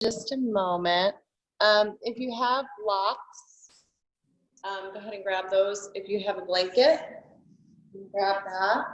just a moment. If you have blocks, go ahead and grab those. If you have a blanket, grab that.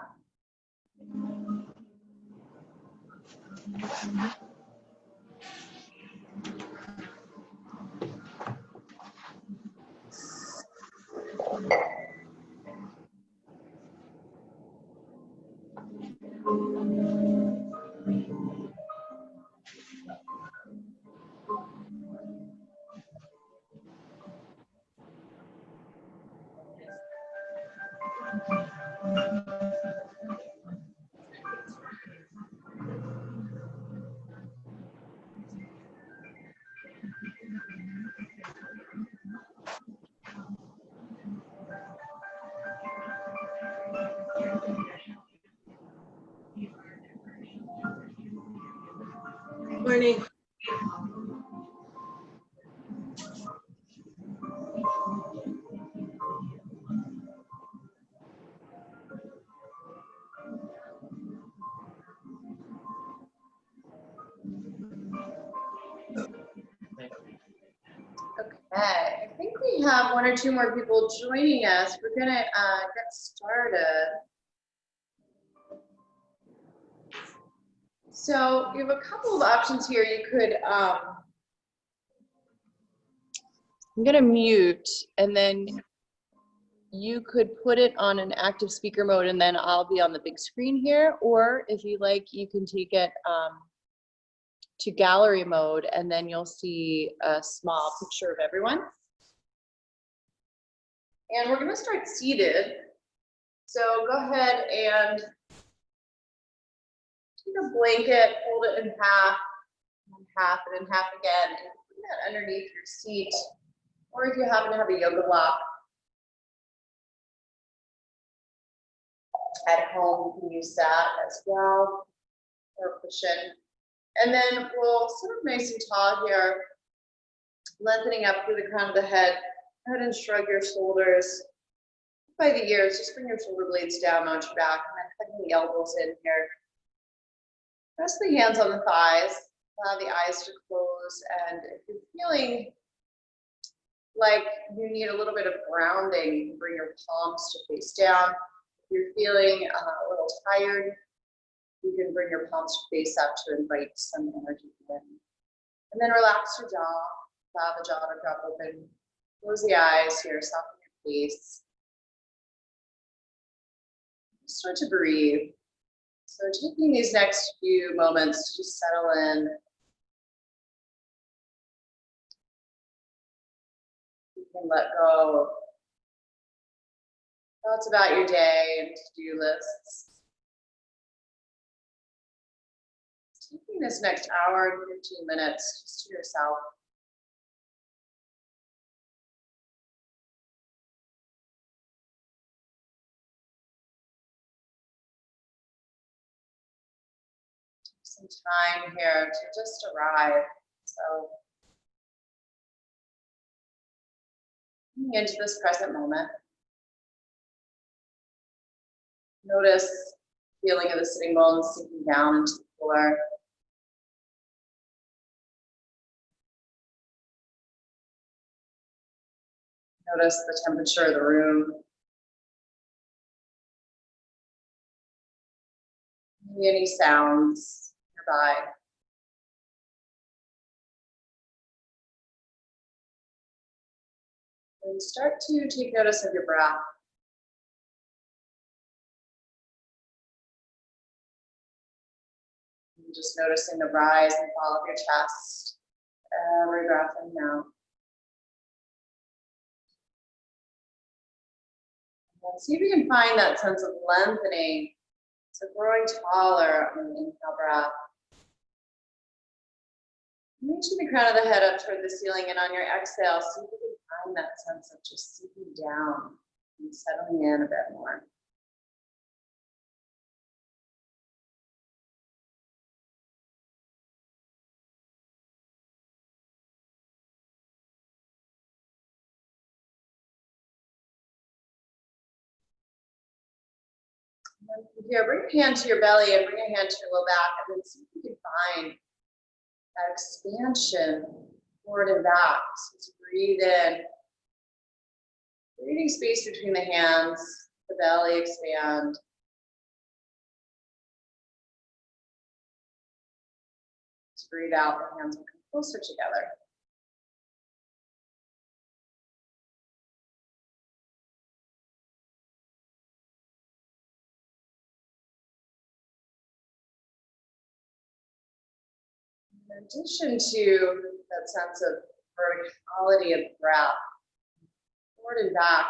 Morning. Okay, I think we have one or two more people joining us. We're gonna get started. So you have a couple of options here. You could, I'm gonna mute, and then you could put it on an active speaker mode, and then I'll be on the big screen here. Or if you like, you can take it to gallery mode, and then you'll see a small picture of everyone. And we're gonna start seated. So go ahead and take a blanket, fold it in half, and in half again, and put that underneath your seat. Or if you happen to have a yoga block at home, you can use that as well, or a cushion. And then we'll sit up nice and tall here, lengthening up through the crown of the head. Go ahead and shrug your shoulders by the ears. Just bring your shoulder blades down onto your back, and then tucking the elbows in here. Rest the hands on the thighs. Allow the eyes to close. And if you're feeling like you need a little bit of grounding, you can bring your palms to face down. If you're feeling a little tired, you can bring your palms to face up to invite some energy in. And then relax your jaw, allow the jaw to drop open. Close the eyes here, soften your face. Start to breathe. So taking these next few moments to just settle in. You can let go of thoughts about your day and to-do lists. Taking this next hour and 15 minutes just to yourself. Some time here to just arrive. So coming into this present moment. Notice the feeling of the sitting bones sinking down into the floor. Notice the temperature of the room. Maybe any sounds nearby. And start to take notice of your breath. And just noticing the rise and fall of your chest. Every breath in and out. And see if you can find that sense of lengthening. So growing taller on the inhale breath. Reaching the crown of the head up toward the ceiling, and on your exhale, see if you can find that sense of just sinking down and settling in a bit more. Here, bring a hand to your belly and bring a hand to your low back, and then see if you can find that expansion forward and back. So let's breathe in. Creating space between the hands, the belly expand. Let's breathe out, the hands will come closer together. In addition to that sense of verticality of breath, forward and back,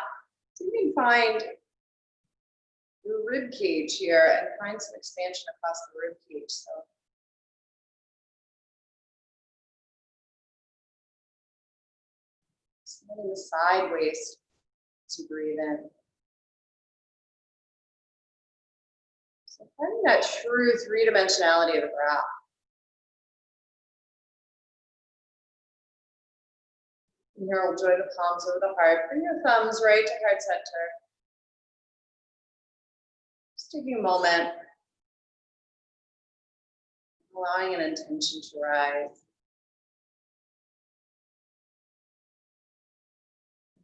so you can find your rib cage here and find some expansion across the rib cage. So extending the side waist to breathe in. So finding that true three-dimensionality of the breath. And here we'll join the palms over the heart. Bring your thumbs right to heart center. Just taking a moment, allowing an intention to rise.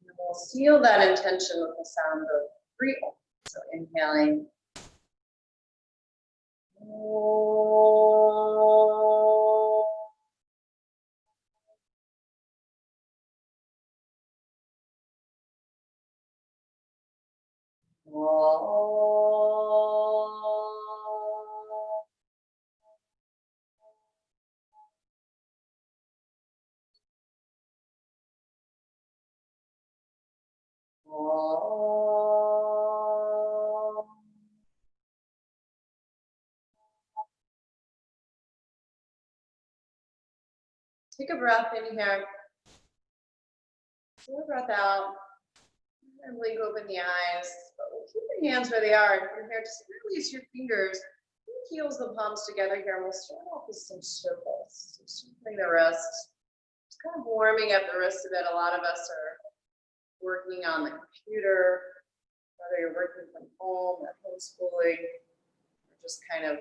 And we'll seal that intention with the sound of breathing. So inhaling. Take a breath in here. Take a breath out. And blink open the eyes. But we'll keep the hands where they are. And from here, just release your fingers. Heels the palms together here. And we'll start off with some circles. So strengthening the wrists. Just kind of warming up the wrist a bit. A lot of us are working on the computer, whether you're working from home or homeschooling, or just kind of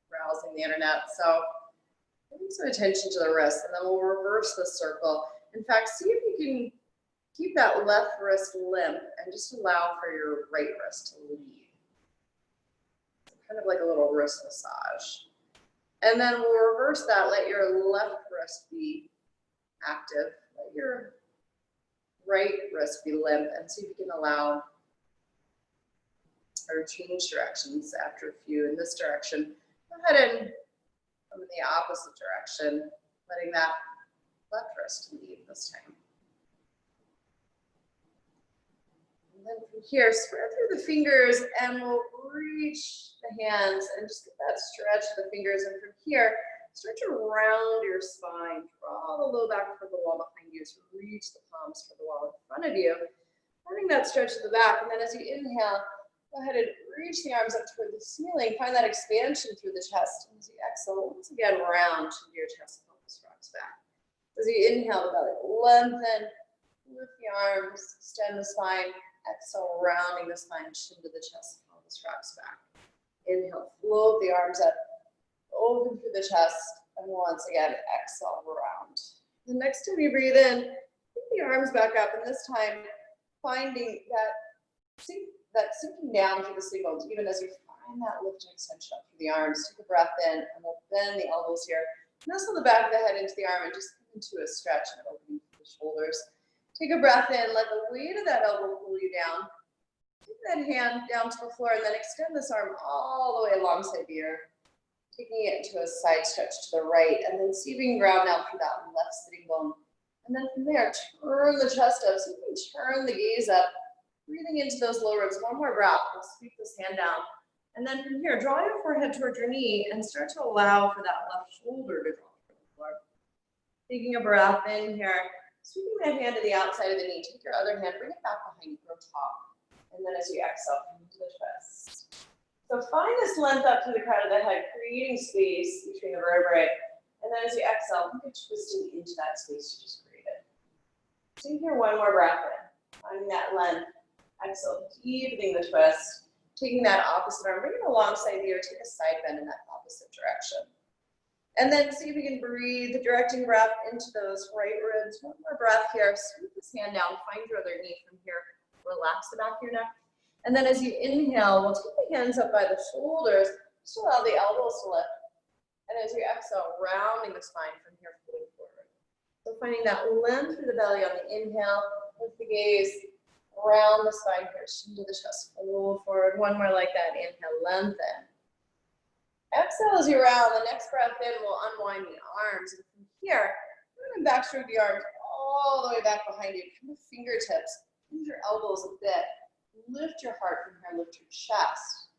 browsing the internet. So paying some attention to the wrist, and then we'll reverse the circle. In fact, see if you can keep that left wrist limp and just allow for your right wrist to lead. Kind of like a little wrist massage. And then we'll reverse that. Let your left wrist be active. Let your right wrist be limp, and see if you can allow or change directions after a few in this direction. Go ahead and come in the opposite direction, letting that left wrist lead this time. And then from here, spread through the fingers and we'll reach the hands and just get that stretch of the fingers. And from here, start to round your spine, draw the low back toward the wall behind you, so reach the palms toward the wall in front of you. Finding that stretch at the back, and then as you inhale, go ahead and reach the arms up toward the ceiling. Find that expansion through the chest. And as you exhale, once again, round to your chest, pelvis rocks back. As you inhale, the belly lengthen, lift the arms, extend the spine. Exhale, rounding the spine, chin to the chest, pelvis rocks back. Inhale, float the arms up, open through the chest, and once again, exhale, round. The next time you breathe in, bring the arms back up, and this time, finding that sinking down through the sleeve bones, even as you find that lift and extension up through the arms. Take a breath in, and we'll bend the elbows here. Nestle the back of the head into the arm and just come into a stretch and opening through the shoulders. Take a breath in, let the weight of that elbow pull you down. Take that hand down to the floor and then extend this arm all the way alongside the ear. Taking it into a side stretch to the right, and then see if you can ground out through that left sitting bone. And then from there, turn the chest up, so you can turn the gaze up. Breathing into those low ribs. One more breath. We'll sweep this hand down. And then from here, draw your forehead toward your knee and start to allow for that left shoulder to drop to the floor. Taking a breath in here. Sweeping that hand to the outside of the knee. Take your other hand, bring it back behind you, grow tall. And then as you exhale, come into the twist. So find this length up to the crown of the head, creating space between the vertebrae. And then as you exhale, think of twisting into that space you just created. Take here one more breath in. Finding that length. Exhale, deepening the twist. Taking that opposite arm, bring it alongside the ear, take a side bend in that opposite direction. And then see if you can breathe, directing breath into those right ribs. One more breath here. Scoop this hand down, find your other knee from here. Relax the back of your neck. And then as you inhale, we'll take the hands up by the shoulders. Just allow the elbows to lift. And as you exhale, rounding the spine from here, moving forward. So finding that length through the belly on the inhale, lift the gaze, round the spine here, chin to the chest, fold forward. One more like that. Inhale, lengthen. Exhale as you round. The next breath in, we'll unwind the arms. And from here, we're going to backstroke the arms all the way back behind you. Come to fingertips. Use your elbows a bit. Lift your heart from here. Lift your chest.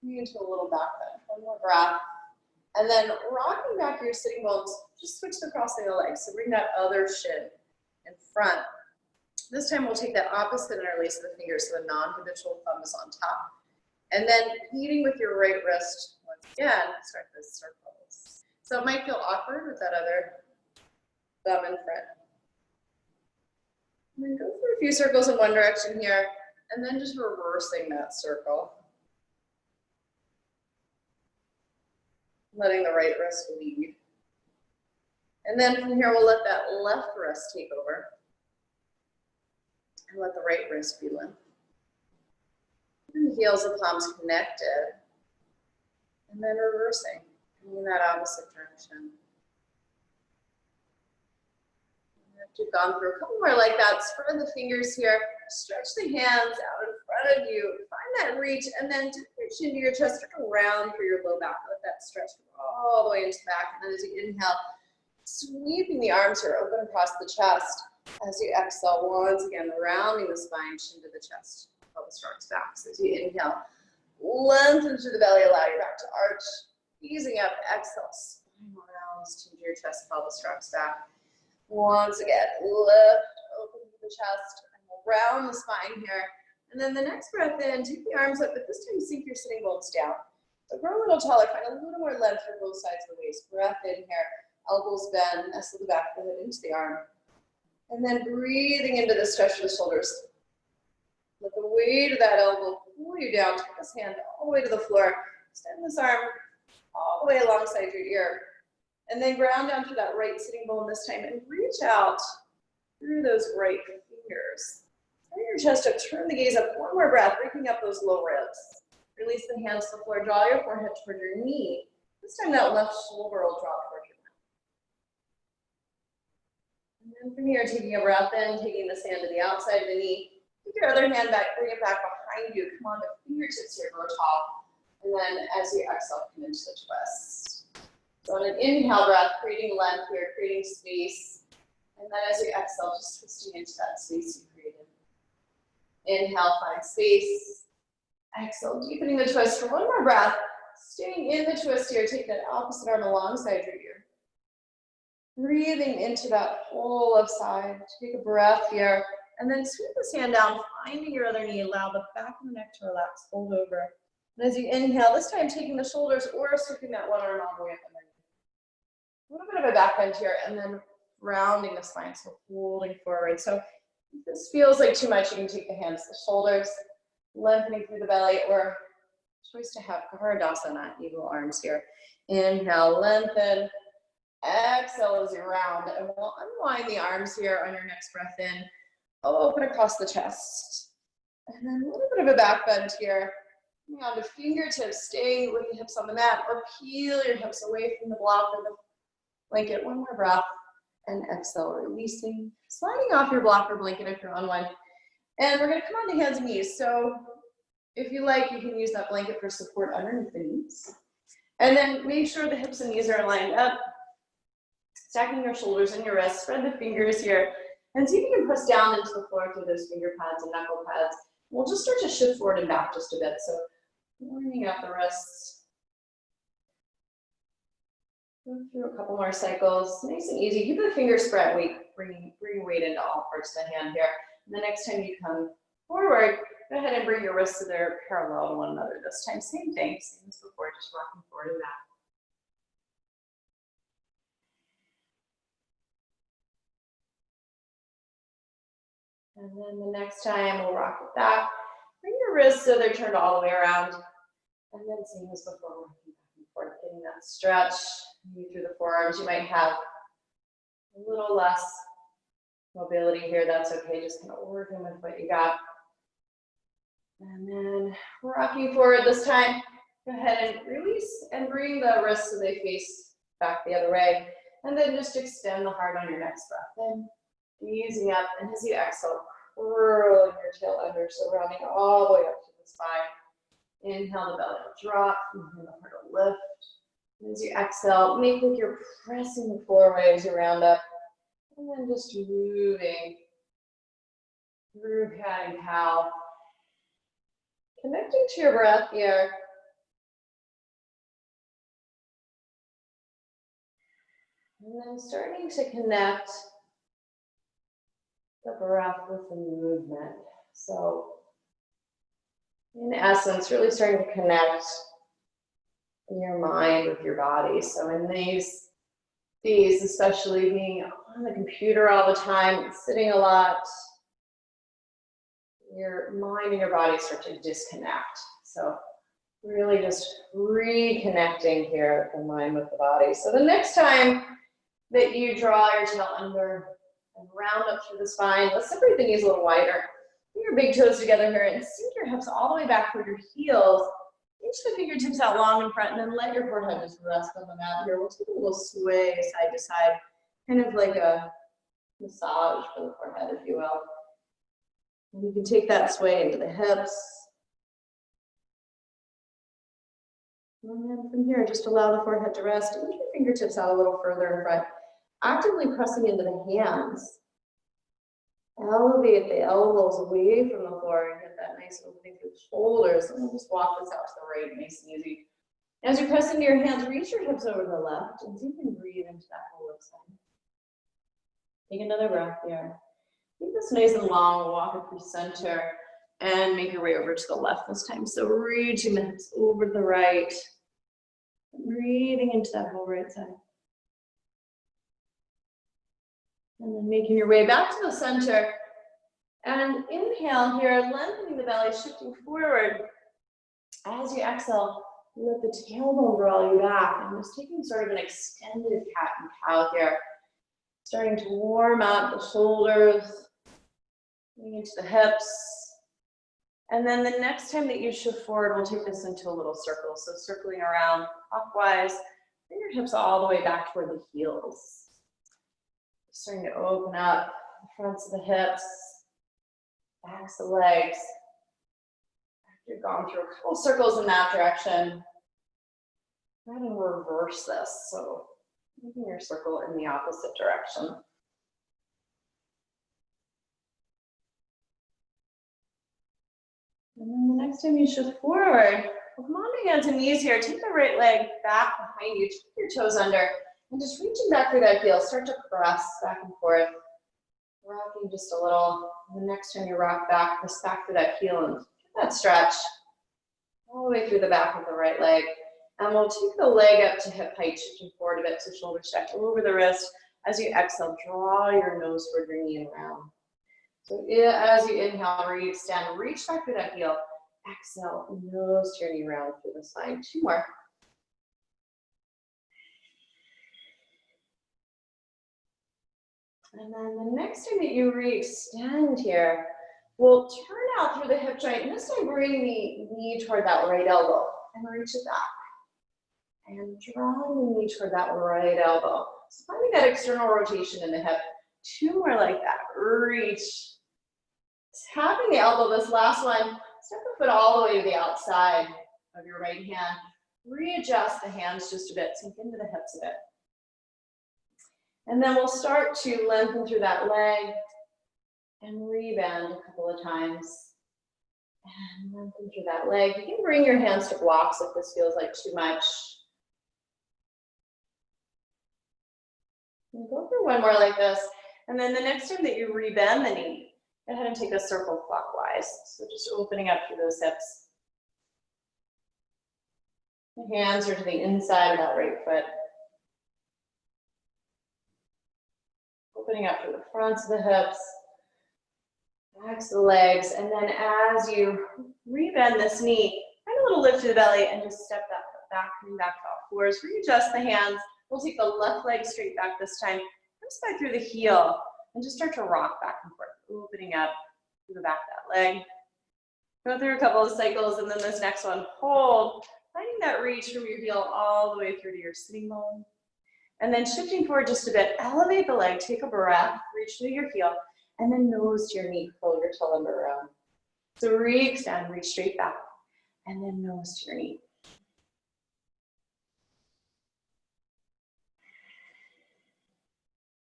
Coming into a little back bend. One more breath. And then rocking back your sitting bones. Just switch the crossing of the legs. So bring that other shin in front. This time we'll take that opposite interlace of the fingers so the non-habitual thumb is on top. And then leading with your right wrist, once again, start those circles. So it might feel awkward with that other thumb in front. And then go through a few circles in one direction here, and then just reversing that circle. Letting the right wrist lead. And then from here, we'll let that left wrist take over. And let the right wrist be limp. And the heels of palms connected. And then reversing, in that opposite direction. After you've gone through a couple more like that, spread the fingers here, stretch the hands out in front of you, find that reach, and then tip your chin to your chest, around for your low back. Let that stretch all the way into the back, and then as you inhale, sweeping the arms here, open across the chest. As you exhale, once again, rounding the spine, chin to the chest, pelvis rocks back. So as you inhale, lengthen through the belly, allow your back to arch, easing up, exhale, spine rounds, chin to your chest, pelvis rocks back. Once again, lift, open to the chest, and we'll round the spine here. And then the next breath in, take the arms up, but this time sink your sitting bones down. So grow a little taller, find a little more length for both sides of the waist. Breath in here, elbows bend, nestle the back of the head into the arm. And then breathing into the stretch of the shoulders. Let the weight of that elbow pull you down. Take this hand all the way to the floor. Extend this arm all the way alongside your ear. And then ground down to that right sitting bone this time and reach out through those right fingers. Turn your chest up, turn the gaze up. One more breath, breaking up those low ribs. Release the hands to the floor, draw your forehead toward your knee. This time that left shoulder will drop toward your mouth. And then from here, taking a breath in, taking this hand to the outside of the knee. Take your other hand back, bring it back behind you. Come on to fingertips here, grow tall. And then as you exhale, come into the twist. So on an inhale breath, creating length here, creating space. And then as you exhale, just twisting into that space you created. Inhale, find space. Exhale, deepening the twist for one more breath. Staying in the twist here, take that opposite arm alongside your ear. Breathing into that whole left side. Take a breath here. And then sweep this hand down, finding your other knee. Allow the back of the neck to relax, fold over. And as you inhale, this time taking the shoulders or sweeping that one arm all the way up underneath. A little bit of a back bend here, and then rounding the spine, so folding forward. So if this feels like too much, you can take the hands to the shoulders, lengthening through the belly, or choice to have Kaharadasana, eagle arms here. Inhale, lengthen. Exhale as you round, and we'll unwind the arms here on your next breath in. Open across the chest. And then a little bit of a back bend here. Coming on to fingertips, staying with the hips on the mat, or peel your hips away from the block or the blanket. One more breath, and exhale, releasing. Sliding off your block or blanket if you're on one. And we're gonna come on to hands and knees. So if you like, you can use that blanket for support underneath the knees. And then make sure the hips and knees are lined up. Stacking your shoulders and your wrists, spread the fingers here. And see if you can press down into the floor through those finger pads and knuckle pads. We'll just start to shift forward and back just a bit. So warming up the wrists. Go through a couple more cycles. Nice and easy. Keep the fingers spread. Bring weight into all parts of the hand here. And the next time you come forward, go ahead and bring your wrists so they're parallel to one another. This time, same thing, same as before, just rocking forward and back. And then the next time we'll rock it back. Bring your wrists so they're turned all the way around. And then same as before, working back and forth, getting that stretch. maybe through the forearms. You might have a little less mobility here. That's okay. Just kind of working with what you got. And then rocking forward this time. Go ahead and release and bring the wrists so they face back the other way. And then just extend the heart on your next breath in. Easing up, and as you exhale, curling your tail under, so rounding all the way up to the spine. Inhale, the belly will drop, inhale, the heart will lift. And as you exhale, make like you're pressing the floor away as you round up. And then just moving through cat and cow. Connecting to your breath here. And then starting to connect the breath with the movement. So in essence, really starting to connect your mind with your body. So in these, especially being on the computer all the time, sitting a lot, your mind and your body start to disconnect. So really just reconnecting here, the mind with the body. So the next time that you draw your tail under and round up through the spine, let's separate the knees a little wider. Bring your big toes together here and sink your hips all the way back toward your heels. Reach the fingertips out long in front and then let your forehead just rest on the mat here. We'll take a little sway side to side, kind of like a massage for the forehead, if you will. And you can take that sway into the hips. And then from here, just allow the forehead to rest. Move your fingertips out a little further in front. Actively pressing into the hands. Elevate the elbows away from the floor and get that nice opening through the shoulders. And we'll just walk this out to the right, nice and easy. As you press into your hands, reach your hips over to the left and see if you can breathe into that whole left side. Take another breath here. Keep this nice and long. We'll walk it through center and make your way over to the left this time. So reaching the hips over to the right. Breathing into that whole right side. And then making your way back to the center. And inhale here, lengthening the belly, shifting forward. As you exhale, let the tailbone draw you back. And just taking sort of an extended cat and cow here. Starting to warm up the shoulders, getting into the hips. And then the next time that you shift forward, we'll take this into a little circle. So circling around clockwise, bring your hips all the way back toward the heels. Starting to open up the fronts of the hips, backs of the legs. After you've gone through a couple circles in that direction, go ahead and reverse this. So making your circle in the opposite direction. And then the next time you shift forward, we'll come on to hands and knees here. Take the right leg back behind you, tuck your toes under, and just reaching back through that heel. Start to press back and forth, rocking just a little. And the next time you rock back, press back through that heel and get that stretch all the way through the back of the right leg. And we'll take the leg up to hip height, shifting forward a bit, so shoulder stacked over the wrist. As you exhale, draw your nose toward your knee and round. So as you inhale, re-extend, reach back through that heel. Exhale, nose to your knee, round through the spine. Two more. And then the next time that you re-extend here, we'll turn out through the hip joint. And this time, bring the knee toward that right elbow and reach it back. And drawing the knee toward that right elbow. So finding that external rotation in the hip. Two more like that. Reach. Tapping the elbow, this last one. Step the foot all the way to the outside of your right hand. Readjust the hands just a bit. Sink into the hips a bit. And then we'll start to lengthen through that leg and rebend a couple of times. And lengthen through that leg. You can bring your hands to blocks if this feels like too much. And go through one more like this. And then the next time that you rebend the knee, go ahead and take a circle clockwise. So just opening up through those hips. The hands are to the inside of that right foot. Opening up through the fronts of the hips, backs of the legs, and then as you rebend this knee, find a little lift to the belly and just step that foot back, coming back to all fours. Readjust the hands, We'll take the left leg straight back this time. Press back through the heel and just start to rock back and forth, opening up through the back of that leg. Go through a couple of cycles, and then this next one, hold, finding that reach from your heel all the way through to your sitting bone. And then shifting forward just a bit, elevate the leg, take a breath, reach through your heel, and then nose to your knee, pull your toe under around. So re-extend, reach straight back, and then nose to your knee.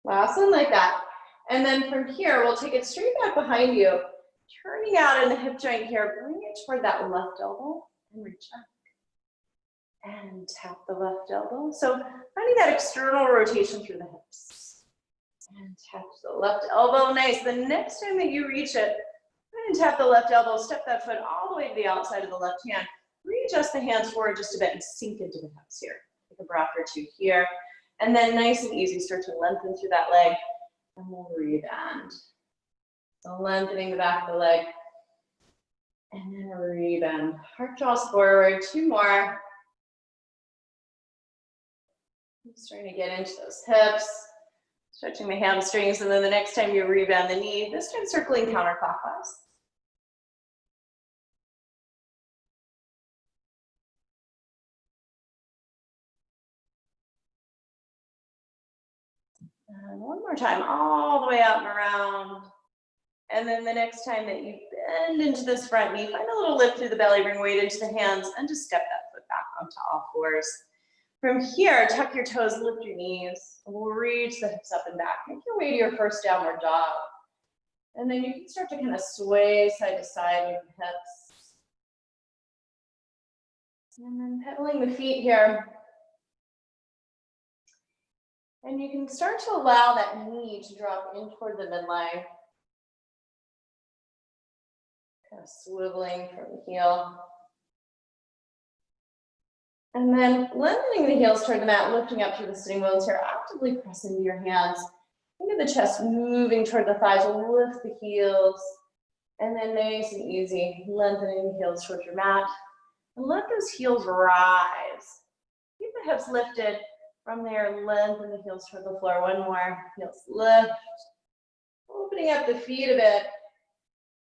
Last one like that. And then from here, we'll take it straight back behind you, turning out in the hip joint here, bring it toward that left elbow and reach up. And tap the left elbow. So finding that external rotation through the hips. And tap the left elbow, nice. The next time that you reach it, go ahead and tap the left elbow, step that foot all the way to the outside of the left hand. Readjust the hands forward just a bit and sink into the hips here. Take a breath or two here. And then nice and easy, start to lengthen through that leg. And we'll rebend. So lengthening the back of the leg. And then rebend. Heart draws forward, two more. I'm starting to get into those hips. Stretching the hamstrings, and then the next time you rebend the knee, this time circling counterclockwise. And one more time, all the way out and around. And then the next time that you bend into this front knee, find a little lift through the belly, bring weight into the hands, and just step that foot back onto all fours. From here, tuck your toes, lift your knees. We'll reach the hips up and back. Make your way to your first downward dog. And then you can start to kind of sway side to side with the hips. And then pedaling the feet here. And you can start to allow that knee to drop in toward the midline. Kind of swiveling from the heel. And then lengthening the heels toward the mat, lifting up through the sitting bones here. Actively press into your hands. Think of the chest moving toward the thighs. Lift the heels. And then nice and easy, lengthening the heels towards your mat. And let those heels rise. Keep the hips lifted. From there, lengthen the heels toward the floor. One more. Heels lift. Opening up the feet a bit.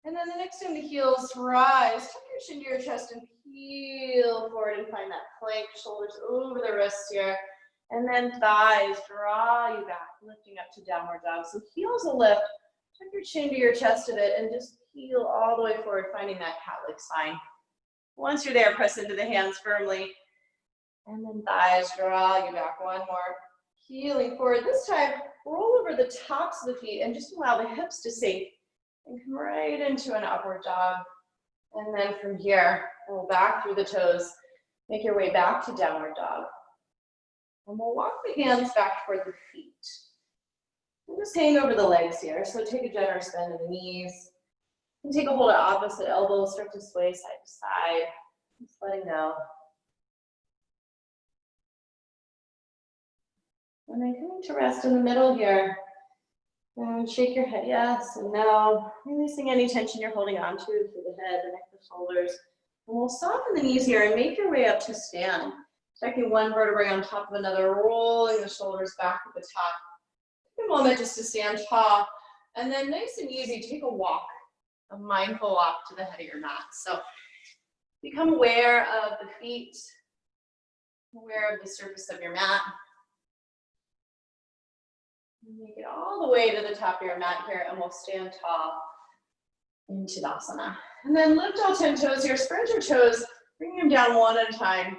And then the next time the heels rise, tuck your chin to your chest and peel forward and find that plank, shoulders over the wrists here. And then thighs, draw you back, lifting up to downward dog. So heels will lift, tuck your chin to your chest a bit and just peel all the way forward, finding that cat-like spine. Once you're there, press into the hands firmly. And then thighs, draw you back. One more. Peeling forward. This time, roll over the tops of the feet and just allow the hips to sink. And come right into an upward dog. And then from here, roll back through the toes. Make your way back to downward dog. And we'll walk the hands back toward the feet. And just hang over the legs here. So take a generous bend of the knees. And take a hold of opposite elbows. Start to sway side to side. Just letting go. And then coming to rest in the middle here. And shake your head yes and no. Releasing any tension you're holding on to through the head, the neck, the shoulders. And we'll soften the knees here and make your way up to stand. Checking one vertebrae on top of another, rolling the shoulders back at the top. Take a moment just to stand tall. And then nice and easy, take a walk, a mindful walk to the head of your mat. So become aware of the feet, aware of the surface of your mat. Make it all the way to the top of your mat here, and we'll stand tall into Tadasana. And then lift all 10 toes here, spread your toes, bring them down one at a time.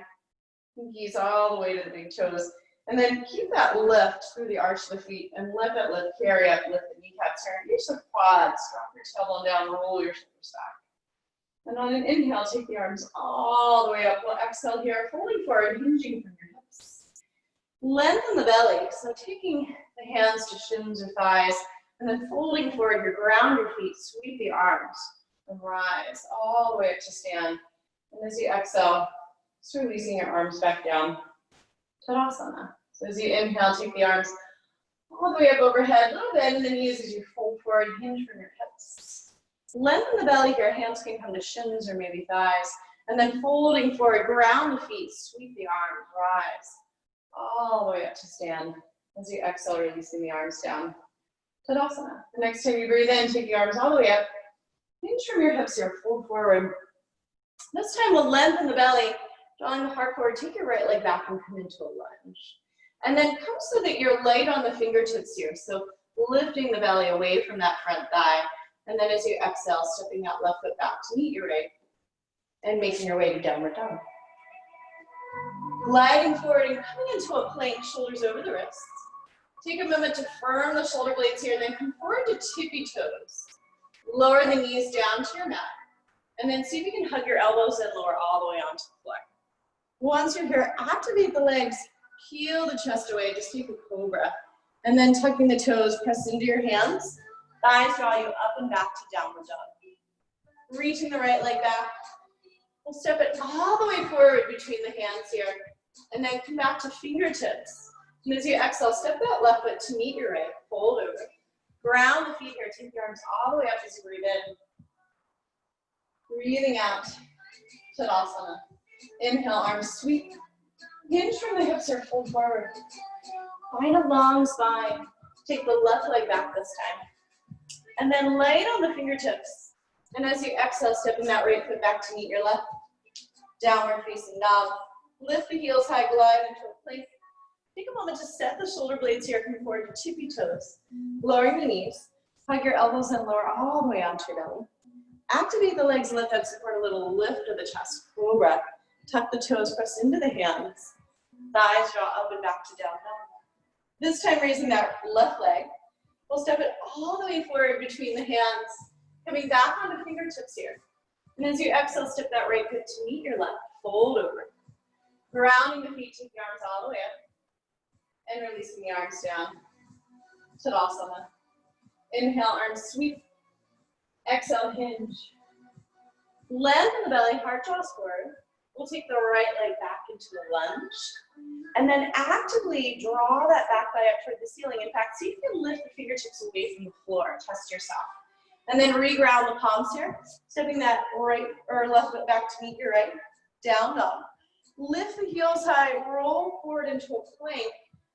Pinkies all the way to the big toes. And then keep that lift through the arch of the feet, and let that lift carry up, lift the kneecaps here. Reach the quads, drop your tailbone down, roll your shoulders back. And on an inhale, take the arms all the way up. We'll exhale here, folding forward, hinging from your hips. Lengthen the belly, so taking the hands to shins or thighs, and then folding forward, you ground your feet, sweep the arms, and rise all the way up to stand. And as you exhale, just releasing your arms back down, Tadasana. So as you inhale, take the arms all the way up overhead, little bend in the knees as you fold forward, hinge from your hips. Lengthen the belly here, hands can come to shins or maybe thighs, and then folding forward, ground the feet, sweep the arms, rise all the way up to stand. As you exhale, releasing the arms down. Tadasana. The next time you breathe in, take the arms all the way up. Hinge from your hips here, fold forward. This time we'll lengthen the belly, drawing the heart forward. Take your right leg back and come into a lunge. And then come so that you're light on the fingertips here. So lifting the belly away from that front thigh. And then as you exhale, stepping that left foot back to meet your right. And making your way to downward dog. Gliding forward and coming into a plank, shoulders over the wrists. Take a moment to firm the shoulder blades here, and then come forward to tippy toes. Lower the knees down to your mat. And then see if you can hug your elbows and lower all the way onto the floor. Once you're here, activate the legs, peel the chest away, just take a cobra. And then tucking the toes, press into your hands. Thighs draw you up and back to downward dog. Reaching the right leg back. We'll step it all the way forward between the hands here. And then come back to fingertips. And as you exhale, step that left foot to meet your right. Fold over. Ground the feet here. Take your arms all the way up as you breathe in. Breathing out. Tadasana. Inhale, arms sweep. Hinge from the hips or fold forward. Find a long spine. Take the left leg back this time. And then lay it on the fingertips. And as you exhale, stepping that right foot back to meet your left. Downward facing dog. Lift the heels high, glide into a plank. Take a moment to set the shoulder blades here, come forward to tippy toes. Lowering the knees. Hug your elbows and lower all the way onto your belly. Activate the legs, lift up, support a little lift of the chest. Cobra. Tuck the toes, press into the hands. Thighs draw up and back to down dog. This time raising that left leg. We'll step it all the way forward between the hands. Coming back onto fingertips here. And as you exhale, step that right foot to meet your left. Fold over. Grounding the feet, take the arms all the way up. And releasing the arms down. Tadasana. Inhale, arms sweep. Exhale, hinge. Lengthen the belly, heart draws forward. We'll take the right leg back into the lunge. And then actively draw that back thigh up toward the ceiling. In fact, see if you can lift the fingertips away from the floor. Test yourself. And then reground the palms here. Stepping that right or left foot back to meet your right. Down dog. Lift the heels high, roll forward into a plank.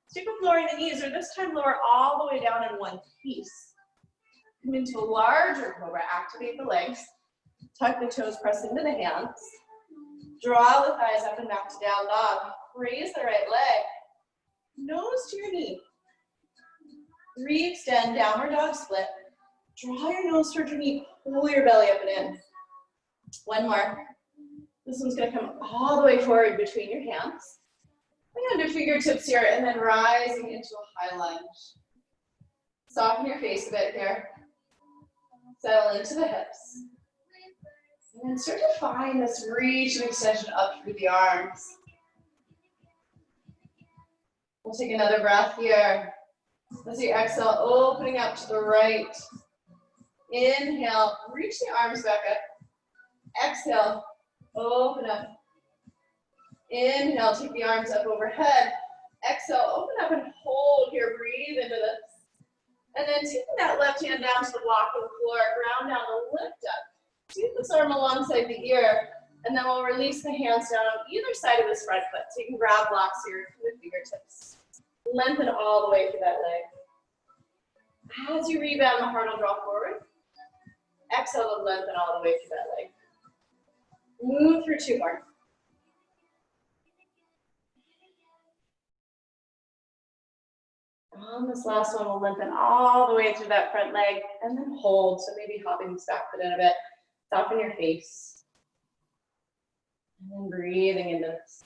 Stick with lowering the knees, or this time lower all the way down in one piece. Come into a larger cobra, activate the legs. Tuck the toes, press into the hands. Draw the thighs up and back to down dog. Raise the right leg. Nose to your knee. Re-extend, downward dog split. Draw your nose towards your knee, pull your belly up and in. One more. This one's gonna come all the way forward between your hands. Under fingertips here, and then rising into a high lunge. Soften your face a bit here. Settle into the hips. And then start to find this reach and extension up through the arms. We'll take another breath here. As you exhale, opening up to the right. Inhale, reach the arms back up. Exhale, open up. Inhale, take the arms up overhead. Exhale, open up and hold here. Breathe into this. And then taking that left hand down to the block of the floor, ground down to lift up. Sweep this arm alongside the ear, and then we'll release the hands down on either side of this front foot. So you can grab blocks here with fingertips. Lengthen all the way through that leg. As you rebound, the heart will draw forward. Exhale to lengthen all the way through that leg. Move through two more. On this last one, we'll lengthen all the way through that front leg and then hold. So maybe hopping this back foot in a bit. Soften your face. And then breathing into this.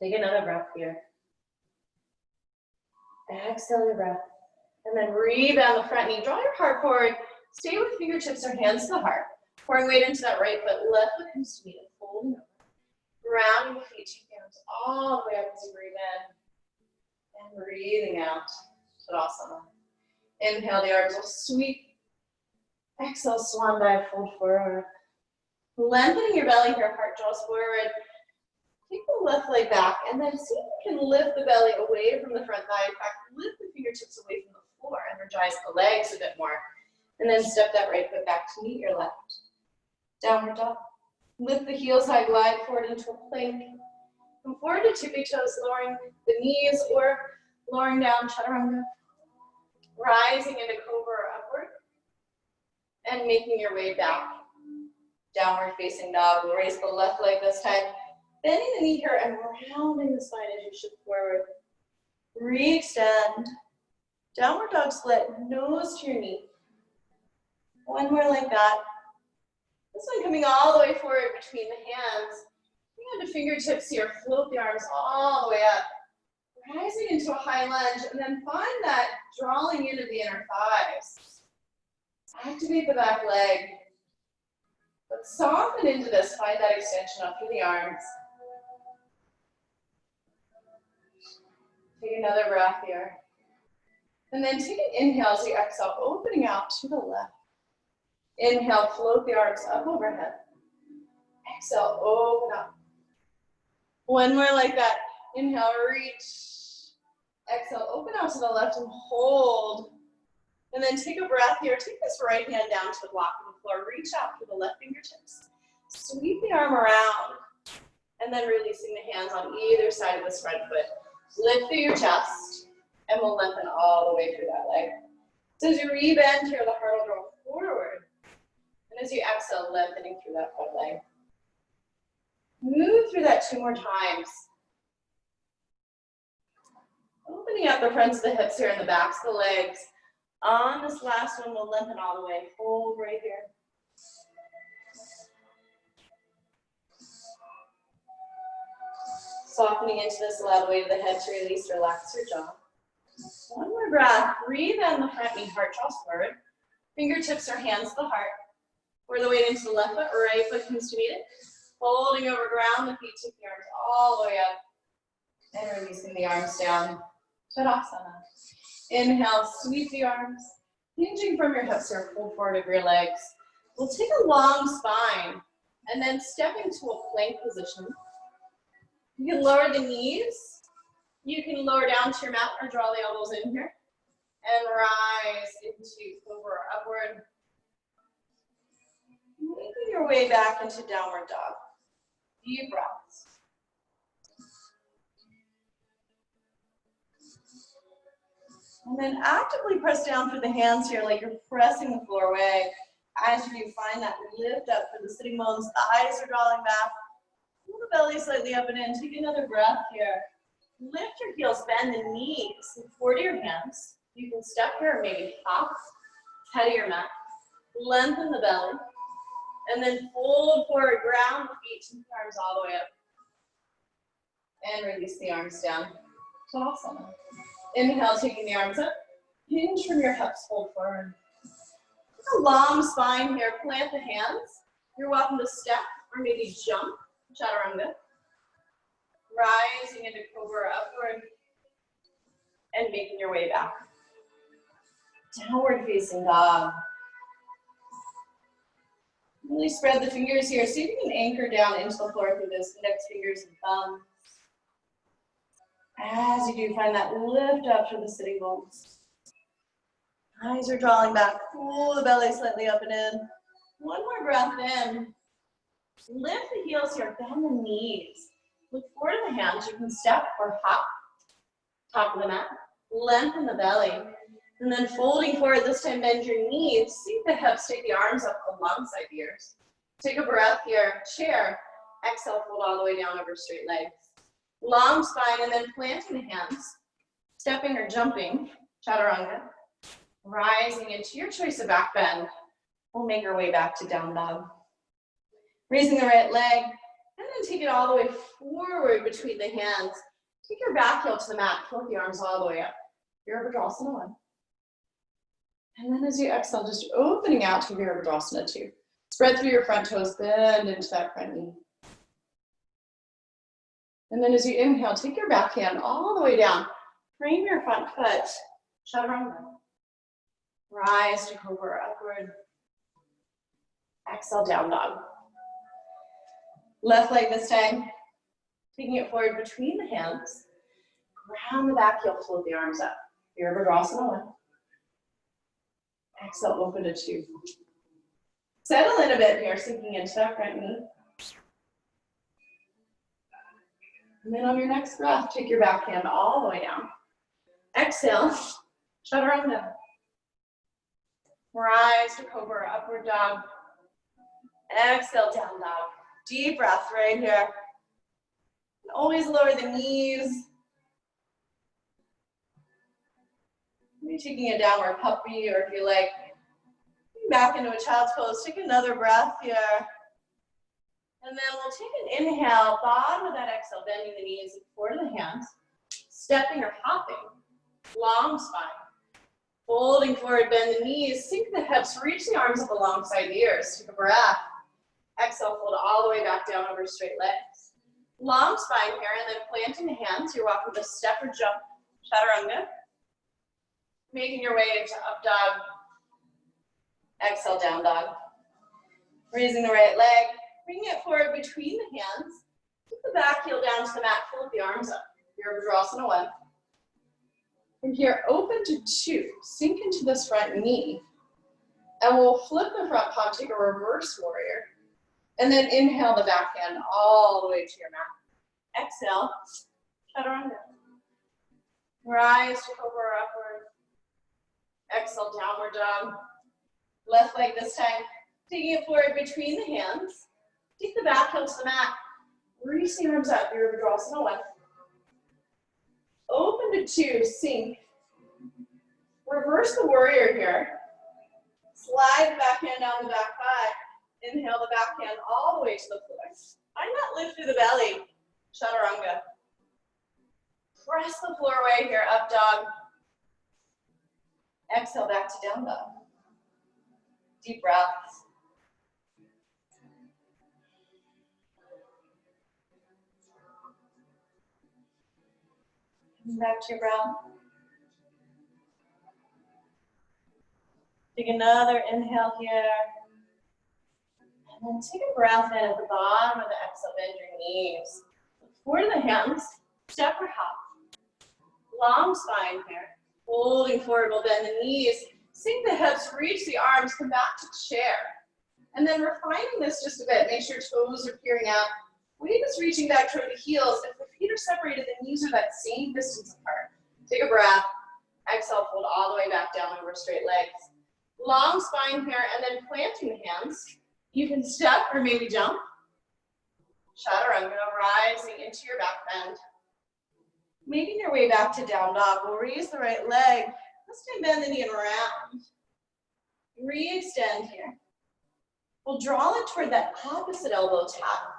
Take another breath here. Exhale your breath. And then rebound the front knee. Draw your heart forward. Stay with fingertips or hands to the heart. Pouring weight into that right foot. Left foot comes to meet it. Folding over. Grounding the feet, take the arms all the way up as you breathe in. And breathing out. Tadasana. Inhale, the arms will sweep. Exhale, swan dive, fold forward. Lengthening your belly here, heart draws forward. Take the left leg back, and then see if you can lift the belly away from the front thigh. In fact, lift the fingertips away from the floor. Energize the legs a bit more. And then step that right foot back to meet your left. Downward dog. Lift the heels high, glide forward into a plank. Come forward to tippy toes, lowering the knees or lowering down, chaturanga. Rising into cobra or upward. And making your way back. Downward facing dog. We'll raise the left leg this time. Bending the knee here and rounding the spine as you shift forward. Re-extend. Downward dog split, nose to your knee. One more like that. This one coming all the way forward between the hands. Bring onto fingertips here, float the arms all the way up. Rising into a high lunge, and then find that drawing into the inner thighs. Activate the back leg. But soften into this, find that extension up through the arms. Take another breath here. And then take an inhale as you exhale, opening out to the left. Inhale, float the arms up overhead. Exhale, open up. One more like that. Inhale, reach. Exhale, open out to the left and hold. And then take a breath here. Take this right hand down to the block on the floor. Reach out through the left fingertips. Sweep the arm around. And then releasing the hands on either side of this front foot. Lift through your chest. And we'll lengthen all the way through that leg. So as you rebend here, the heart will draw forward. And as you exhale, lengthening through that front leg. Move through that 2 more times. Opening up the fronts of the hips here and the backs of the legs. On this last one, we'll lengthen all the way. Hold right here. Softening into this, allow the weight of the head to release, relax your jaw. One more breath. Breathe in the front knee, heart draws forward. Fingertips or hands to the heart. Pour the weight into the left foot, right foot comes to meet it. Holding over ground, the feet take the arms all the way up. And releasing the arms down. Tadasana. Inhale, sweep the arms. Hinging from your hips or pull forward of your legs. We'll take a long spine and then step into a plank position. You can lower the knees. You can lower down to your mat or draw the elbows in here. And rise into cobra upward. Making your way back into downward dog. Deep breaths. And then actively press down through the hands here like you're pressing the floor away. As you do, find that lift up for the sitting bones. Thighs are drawing back. Pull the belly slightly up and in. Take another breath here. Lift your heels, bend the knees. Look forward to your hands. You can step here or maybe hop. Head of your mat. Lengthen the belly. And then fold forward, ground the feet, take the arms all the way up. And release the arms down. Tadasana. Inhale, taking the arms up. Hinge from your hips, hold forward. A long spine here, plant the hands. You're welcome to step or maybe jump, chaturanga. Rising into cobra upward. And making your way back. Downward facing dog. Really spread the fingers here. See if you can anchor down into the floor through those index fingers and thumbs. As you do, find that lift up through the sitting bones. Eyes are drawing back. Pull the belly slightly up and in. One more breath in. Lift the heels here. Bend the knees. Look forward to the hands. You can step or hop. Top of the mat. Lengthen the belly. And then folding forward, this time bend your knees. See the hips, take the arms up alongside the ears. Take a breath here, chair. Exhale, fold all the way down over straight legs. Long spine, and then planting the hands. Stepping or jumping, chaturanga. Rising into your choice of back bend. We'll make our way back to down dog. Raising the right leg, and then take it all the way forward between the hands. Take your back heel to the mat, float the arms all the way up. Virabhadrasana 1. And then as you exhale, just opening out to Virabhadrasana 2. Spread through your front toes, bend into that front knee. And then as you inhale, take your back hand all the way down. Frame your front foot, chaturanga. Rise to cobra upward. Exhale, down dog. Left leg this time. Taking it forward between the hands. Ground the back heel, float the arms up. Virabhadrasana 1. Exhale, open to 2. Settle in a bit here, sinking into that front knee. And then on your next breath, take your back hand all the way down. Exhale, chaturanga. Rise to cobra, upward dog. Exhale, down dog. Deep breath right here. And always lower the knees. Maybe taking a downward puppy, or if you like, back into a child's pose. Take another breath here. And then we'll take an inhale, bottom of that exhale, bending the knees, forward of the hands, stepping or hopping, long spine. Folding forward, bend the knees, sink the hips, reach the arms up alongside the ears. Take a breath. Exhale, fold all the way back down over straight legs. Long spine here, and then planting the hands. You're welcome to step or jump, chaturanga. Making your way into up dog. Exhale, down dog. Raising the right leg, bringing it forward between the hands. Keep the back heel down to the mat, fold the arms up. Virabhadrasana 1. From here, open to 2. Sink into this front knee. And we'll flip the front palm, take a reverse warrior. And then inhale the back hand all the way to your mat. Exhale, chaturanga. Rise to cobra upward. Exhale, downward dog. Left leg this time. Taking it forward between the hands. Take the back heel to the mat. Reach the arms up. Virabhadrasana 1. Open to 2, sink. Reverse the warrior here. Slide the back hand down the back thigh. Inhale the back hand all the way to the floor. Find that lift through the belly. Chaturanga. Press the floor away here, up dog. Exhale back to down dog. Deep breaths. Back to your breath. Take another inhale here. And then take a breath in at the bottom of the exhale, bend your knees. Forward of the hands, step or hop. Long spine here. Folding forward, we'll bend the knees. Sink the hips, reach the arms, come back to chair. And then refining this just a bit. Make sure toes are peering out. Weight is reaching back toward the heels. If the feet are separated, the knees are that same distance apart. Take a breath. Exhale, fold all the way back down over straight legs. Long spine here, and then planting the hands. You can step or maybe jump. Chaturanga, rising into your back bend. Making your way back to down dog. We'll raise the right leg. This time bend the knee and round. Re-extend here. We'll draw it toward that opposite elbow tap.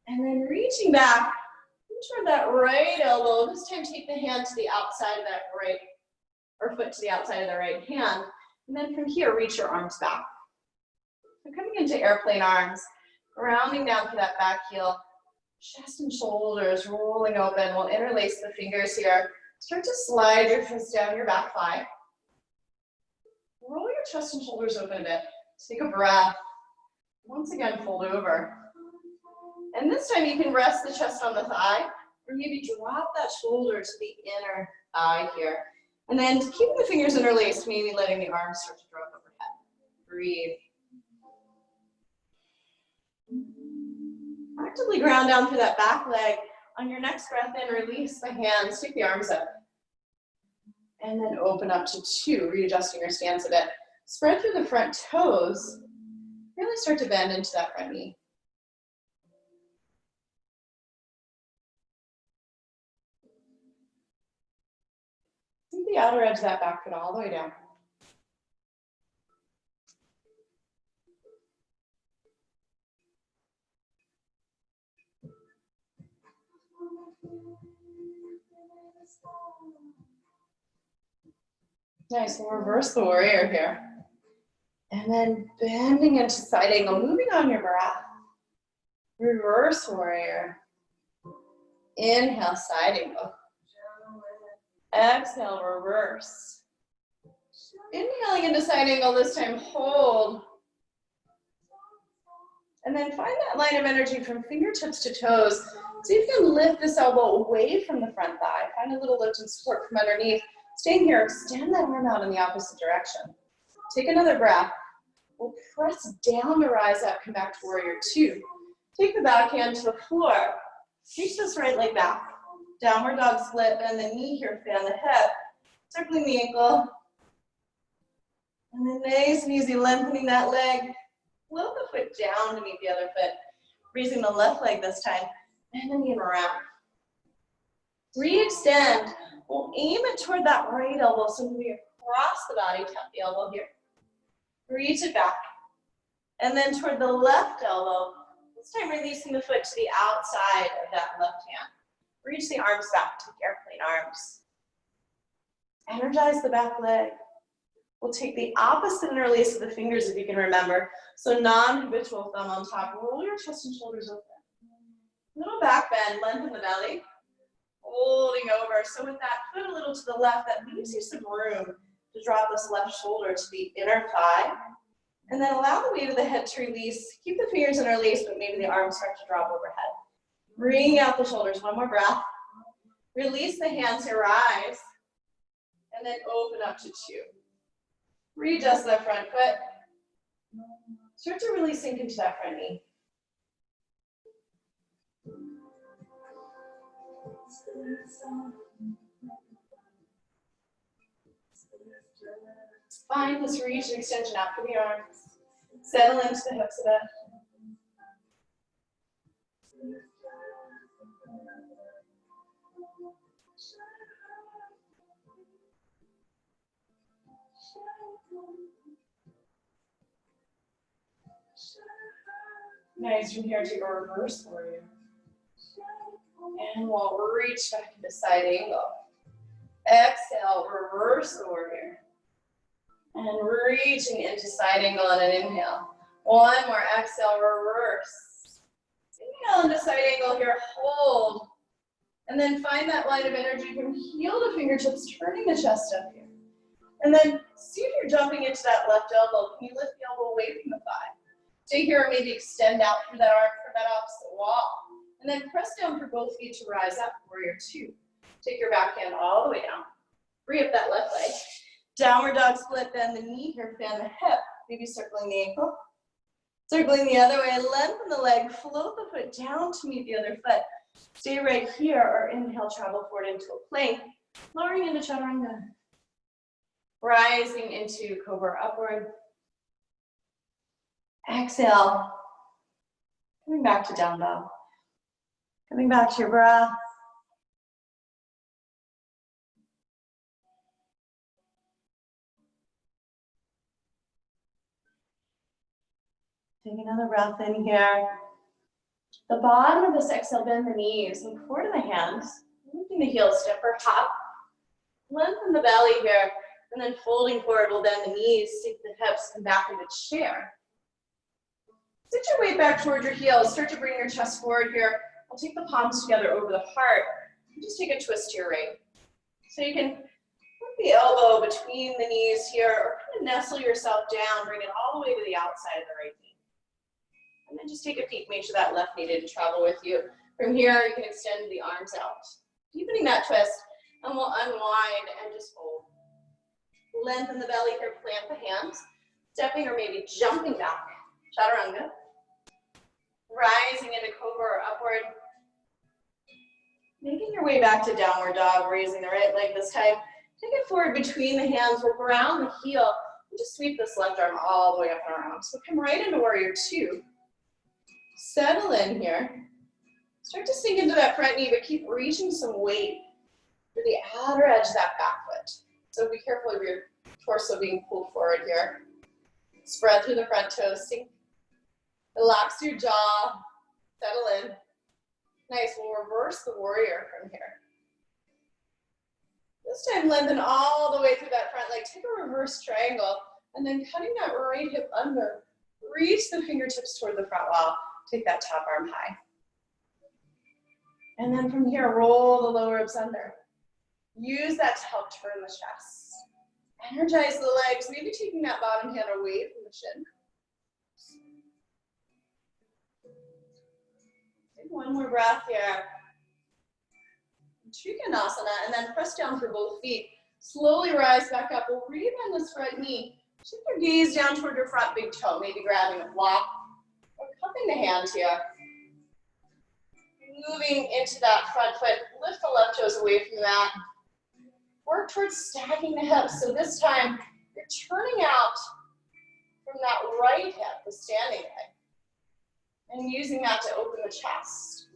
And then reaching back toward that right elbow. This time take the hand to the outside of that right, or foot to the outside of the right hand. And then from here, reach your arms back. So coming into airplane arms, grounding down through that back heel, chest and shoulders rolling open. We'll interlace the fingers here. Start to slide your fists down your back thigh. Roll your chest and shoulders open a bit. Take a breath. Once again, fold over. And this time you can rest the chest on the thigh, or maybe drop that shoulder to the inner thigh here. And then keeping the fingers interlaced, maybe letting the arms start to drop overhead. Breathe. Actively ground down through that back leg. On your next breath in, release the hands, take the arms up. And then open up to 2, readjusting your stance a bit. Spread through the front toes. Really start to bend into that front knee. Sink the outer edge of that back foot all the way down. Nice, we'll reverse the warrior here. And then bending into side angle, moving on your breath. Reverse warrior. Inhale, side angle. Exhale, reverse. Inhaling into side angle, this time hold. And then find that line of energy from fingertips to toes. See if you can lift this elbow away from the front thigh. Find a little lift and support from underneath. Staying here, extend that arm out in the opposite direction. Take another breath. We'll press down to rise up, come back to warrior 2. Take the back hand to the floor. Reach this right leg back. Downward dog split, bend the knee here, fan the hip. Circling the ankle. And then nice and easy, lengthening that leg. Float the foot down to meet the other foot. Raising the left leg this time. And then in around. Re-extend. We'll aim it toward that right elbow. So we across the body, tap the elbow here. Reach it back. And then toward the left elbow. This time releasing the foot to the outside of that left hand. Reach the arms back, take airplane arms. Energize the back leg. We'll take the opposite interlace of the fingers if you can remember. So non-habitual thumb on top. Roll your chest and shoulders open. Little back bend, lengthen the belly. Folding over. So with that foot a little to the left, that leaves you some room to drop this left shoulder to the inner thigh. And then allow the weight of the head to release. Keep the fingers interlaced, but maybe the arms start to drop overhead. Bring out the shoulders. One more breath. Release the hands here, rise. And then open up to two. Readjust that front foot. Start to really sink into that front knee. Find this reach and extension out through the arms. Settle into the hips a bit. Nice. From here, take a reverse warrior. And we'll reach back into side angle. Exhale, reverse the warrior. And reaching into side angle on an inhale. One more, exhale, reverse. Inhale into side angle here, hold. And then find that line of energy from heel to fingertips, turning the chest up here. And then see if you're jumping into that left elbow. Can you lift the elbow away from the thigh? Stay here or maybe extend out through that arm for that opposite wall. And then press down for both feet to rise up, warrior two. Take your back hand all the way down. Free up that left leg. Downward dog split, bend the knee here, fan the hip. Maybe circling the ankle. Circling the other way, lengthen the leg, float the foot down to meet the other foot. Stay right here or inhale, travel forward into a plank. Lowering into chaturanga. Rising into cobra upward. Exhale. Coming back to down dog. Coming back to your breath. Take another breath in here. The bottom of this exhale, bend the knees, look forward to the hands, lifting the heels, step or hop. Lengthen the belly here, and then folding forward, we'll bend the knees, sink the hips, and back into chair. Sit your weight back toward your heels, start to bring your chest forward here. I'll take the palms together over the heart, and just take a twist to your right. So you can put the elbow between the knees here, or kind of nestle yourself down, bring it all the way to the outside of the right knee. And then just take a peek, make sure that left knee didn't travel with you. From here, you can extend the arms out. Deepening that twist, and we'll unwind and just fold. Lengthen the belly here, plant the hands. Stepping or maybe jumping back. Chaturanga. Rising into cobra or upward. Making your way back to downward dog, raising the right leg this time. Take it forward between the hands, work around the heel, and just sweep this left arm all the way up and around. So come right into warrior two. Settle in here. Start to sink into that front knee, but keep reaching some weight to the outer edge of that back foot. So be careful of your torso being pulled forward here. Spread through the front toes, sink. Relax your jaw, settle in. Nice, we'll reverse the warrior from here. This time lengthen all the way through that front leg. Take a reverse triangle, and then cutting that right hip under. Reach the fingertips toward the front wall. Take that top arm high. And then from here, roll the lower ribs under. Use that to help turn the chest. Energize the legs, maybe taking that bottom hand away from the shin. Take one more breath here. Trikonasana, and then press down for both feet. Slowly rise back up. We'll rebend this front knee. Shift your gaze down toward your front big toe, maybe grabbing a block or cupping the hand here. moving into that front foot, lift the left toes away from the mat. Work towards stacking the hips. So this time, you're turning out from that right hip, the standing leg, and using that to open the chest.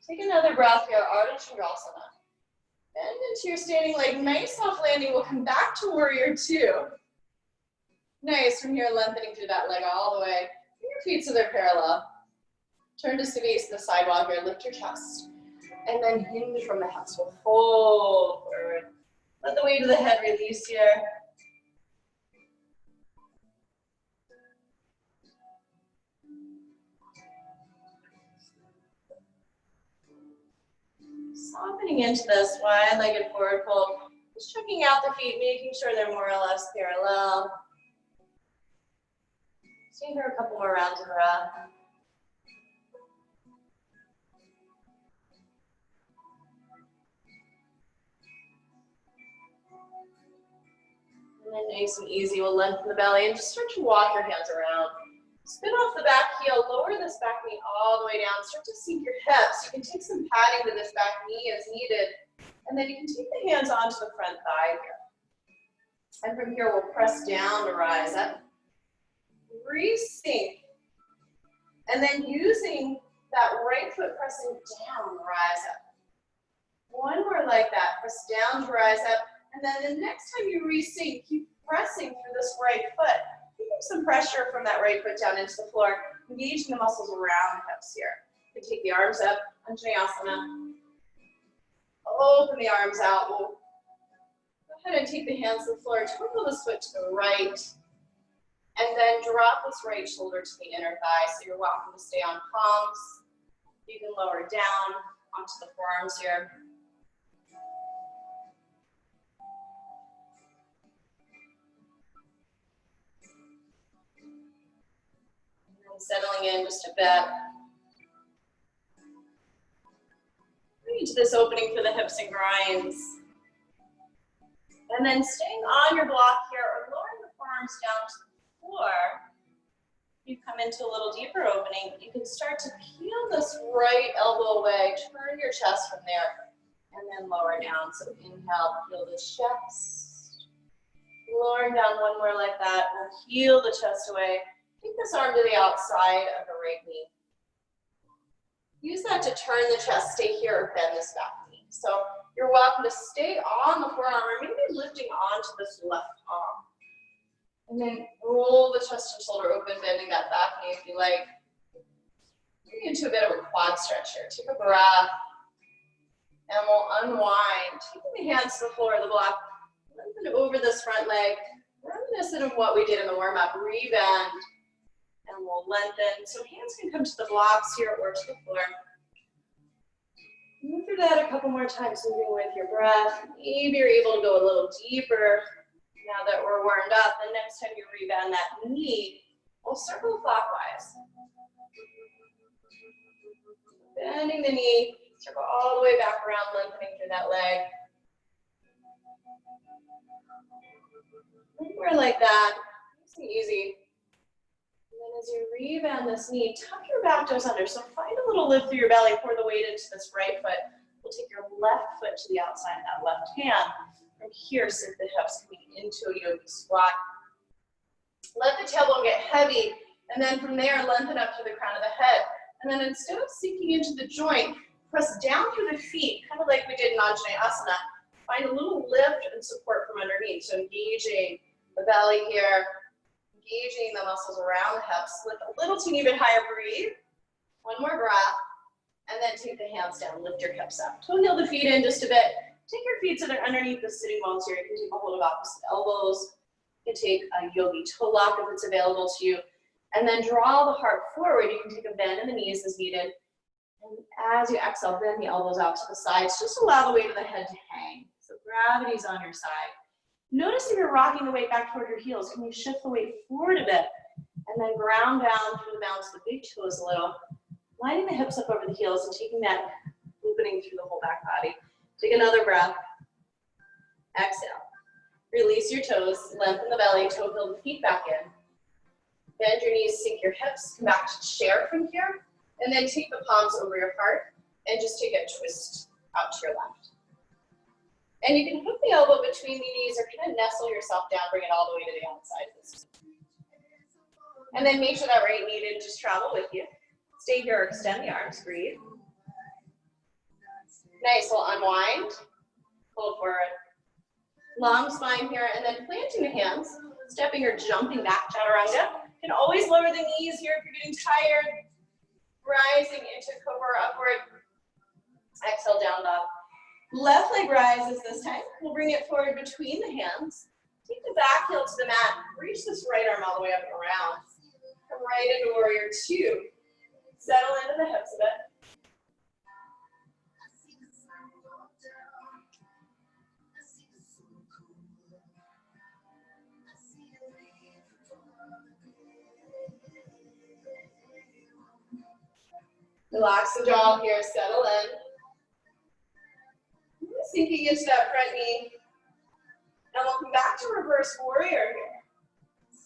Take another breath here, Ardha Chandrasana. Bend into your standing leg, nice soft landing. We'll come back to warrior two. Nice, from here, lengthening through that leg all the way. Bring your feet so they're parallel. Turn to face the sidewalk here, lift your chest. And then hinge from the hips. We'll fold forward. Let the weight of the head release here. Softening into this wide-legged forward fold. Just checking out the feet, making sure they're more or less parallel. Stay here a couple more rounds of breath. And then nice and easy, we'll lengthen the belly and just start to walk your hands around. Spin off the back heel, lower this back knee all the way down. Start to sink your hips. You can take some padding to this back knee as needed. And then you can take the hands onto the front thigh here. And from here, we'll press down to rise up. Re-sink. And then using that right foot pressing down, rise up. One more like that. Press down to rise up. And then the next time you re-sink, keep pressing through this right foot. Keeping some pressure from that right foot down into the floor, engaging the muscles around the hips here. You can take the arms up, Anjaneyasana. Open the arms out. We'll go ahead and take the hands to the floor, twinkle this foot to the right, and then drop this right shoulder to the inner thigh. So you're welcome to stay on palms. You can lower down onto the forearms here. Settling in just a bit. Into this opening for the hips and grinds. And then staying on your block here or lowering the forearms down to the floor. You come into a little deeper opening. You can start to peel this right elbow away, turn your chest from there, and then lower down. So inhale, peel the chest. Lowering down one more like that. We'll peel the chest away. Take this arm to the outside of the right knee. Use that to turn the chest, stay here, or bend this back knee. So you're welcome to stay on the forearm, or maybe lifting onto this left arm. And then roll the chest and shoulder open, bending that back knee if you like. Getting into a bit of a quad stretch here. Take a breath, and we'll unwind. Taking the hands to the floor of the block, lengthen over this front leg, reminiscent of what we did in the warm-up, rebend. And we'll lengthen. So hands can come to the blocks here or to the floor. Move through that a couple more times, moving with your breath. Maybe you're able to go a little deeper now that we're warmed up. The next time you rebend that knee, we'll circle clockwise. Bending the knee, circle all the way back around, lengthening through that leg. More like that. Nice and easy. And then as you rebend this knee, tuck your back toes under. So find a little lift through your belly, pour the weight into this right foot. We'll take your left foot to the outside of that left hand. From here, sink the hips coming into a yogi squat. Let the tailbone get heavy, and then from there, lengthen up to the crown of the head. And then instead of sinking into the joint, press down through the feet, kind of like we did in Anjaneyasana. Find a little lift and support from underneath. So engaging the belly here, engaging the muscles around the hips. Lift a little teeny bit higher, breathe. One more breath, and then take the hands down, lift your hips up. Toenail the feet in just a bit. Take your feet so they're underneath the sitting bones here. You can take a hold of opposite elbows. You can take a yogi toe lock if it's available to you. And then draw the heart forward. You can take a bend in the knees as needed. And as you exhale, bend the elbows out to the sides. Just allow the weight of the head to hang. So gravity's on your side. Notice if you're rocking the weight back toward your heels, can you shift the weight forward a bit? And then ground down through the bounce of the big toes a little. Lining the hips up over the heels and taking that opening through the whole back body. Take another breath. Exhale. Release your toes, lengthen the belly, toe heel the feet back in. Bend your knees, sink your hips, come back to chair from here. And then take the palms over your heart and just take a twist out to your left. And you can hook the elbow between the knees or kind of nestle yourself down, bring it all the way to the outside of this. And then make sure that right knee didn't just travel with you. Stay here, extend the arms, breathe. Nice, we'll unwind, pull forward. Long spine here, and then planting the hands, stepping or jumping back, chaturanga. You can always lower the knees here if you're getting tired. Rising into cobra upward. Exhale, down dog. Left leg rises this time. We'll bring it forward between the hands. Take the back heel to the mat. Reach this right arm all the way up and around. Come right into warrior two. Settle into the hips a bit. Relax the jaw here, settle in. Sinking into that front knee. And we'll come back to reverse warrior here.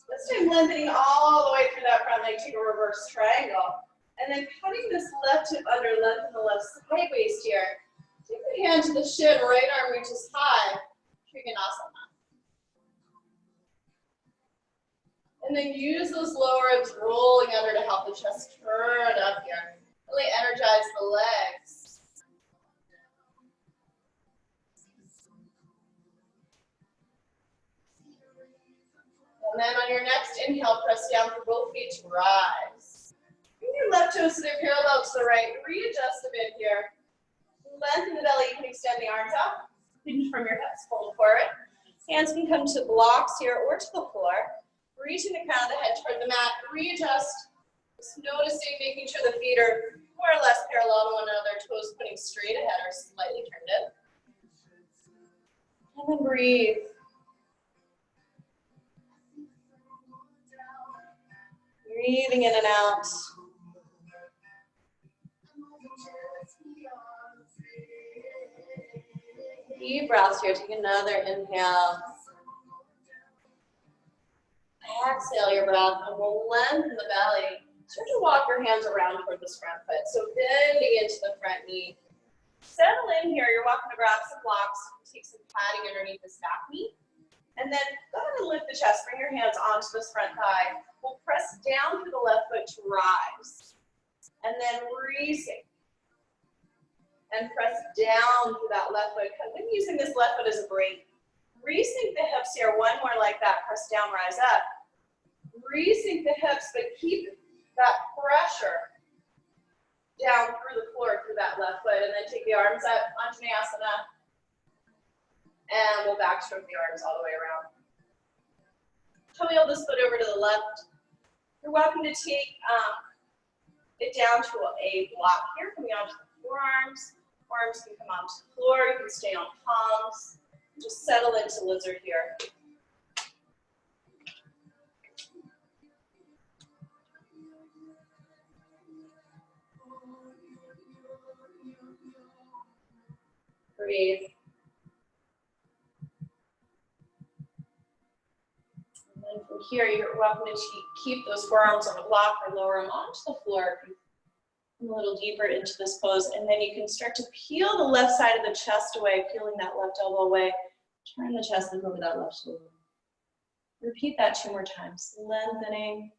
This time lengthening all the way through that front leg, take a reverse triangle. And then cutting this left hip under, lengthen the left side waist here. Take the hand to the shin, right arm reaches high. Trikonasana. And then use those lower ribs rolling under to help the chest turn up here. Really energize the legs. And then on your next inhale, press down for both feet to rise. Bring your left toes so they're parallel to the right. Readjust a bit here. Lengthen the belly. You can extend the arms out. Hinge from your hips, fold forward. Hands can come to blocks here or to the floor. Reaching the crown of the head toward the mat. Readjust. Just noticing, making sure the feet are more or less parallel to one another, toes pointing straight ahead or slightly turned in. And then breathe. Breathing in and out. Deep breaths here. Take another inhale. Exhale your breath, and we'll lengthen the belly. Start to walk your hands around toward this front foot. So bending into the front knee. Settle in here. You're welcome to grab some blocks. Take some padding underneath this back knee. And then go ahead and lift the chest. Bring your hands onto this front thigh. We'll press down through the left foot to rise. And then resync. And press down through that left foot. I'm using this left foot as a brake. Resync the hips here. One more like that. Press down, rise up. Resync the hips, but keep that pressure down through the floor through that left foot. And then take the arms up, Anjaneyasana. And we'll backstroke the arms all the way around. Wheel this foot over to the left. You're welcome to take it down to a block here, coming onto the forearms. Arms can come onto the floor. You can stay on palms. Just settle into lizard here. Breathe. And then from here, you're welcome to keep those forearms on the block or lower them onto the floor. Come a little deeper into this pose, and then you can start to peel the left side of the chest away, peeling that left elbow away. Turn the chest and over that left shoulder. Repeat that 2 more times. Lengthening.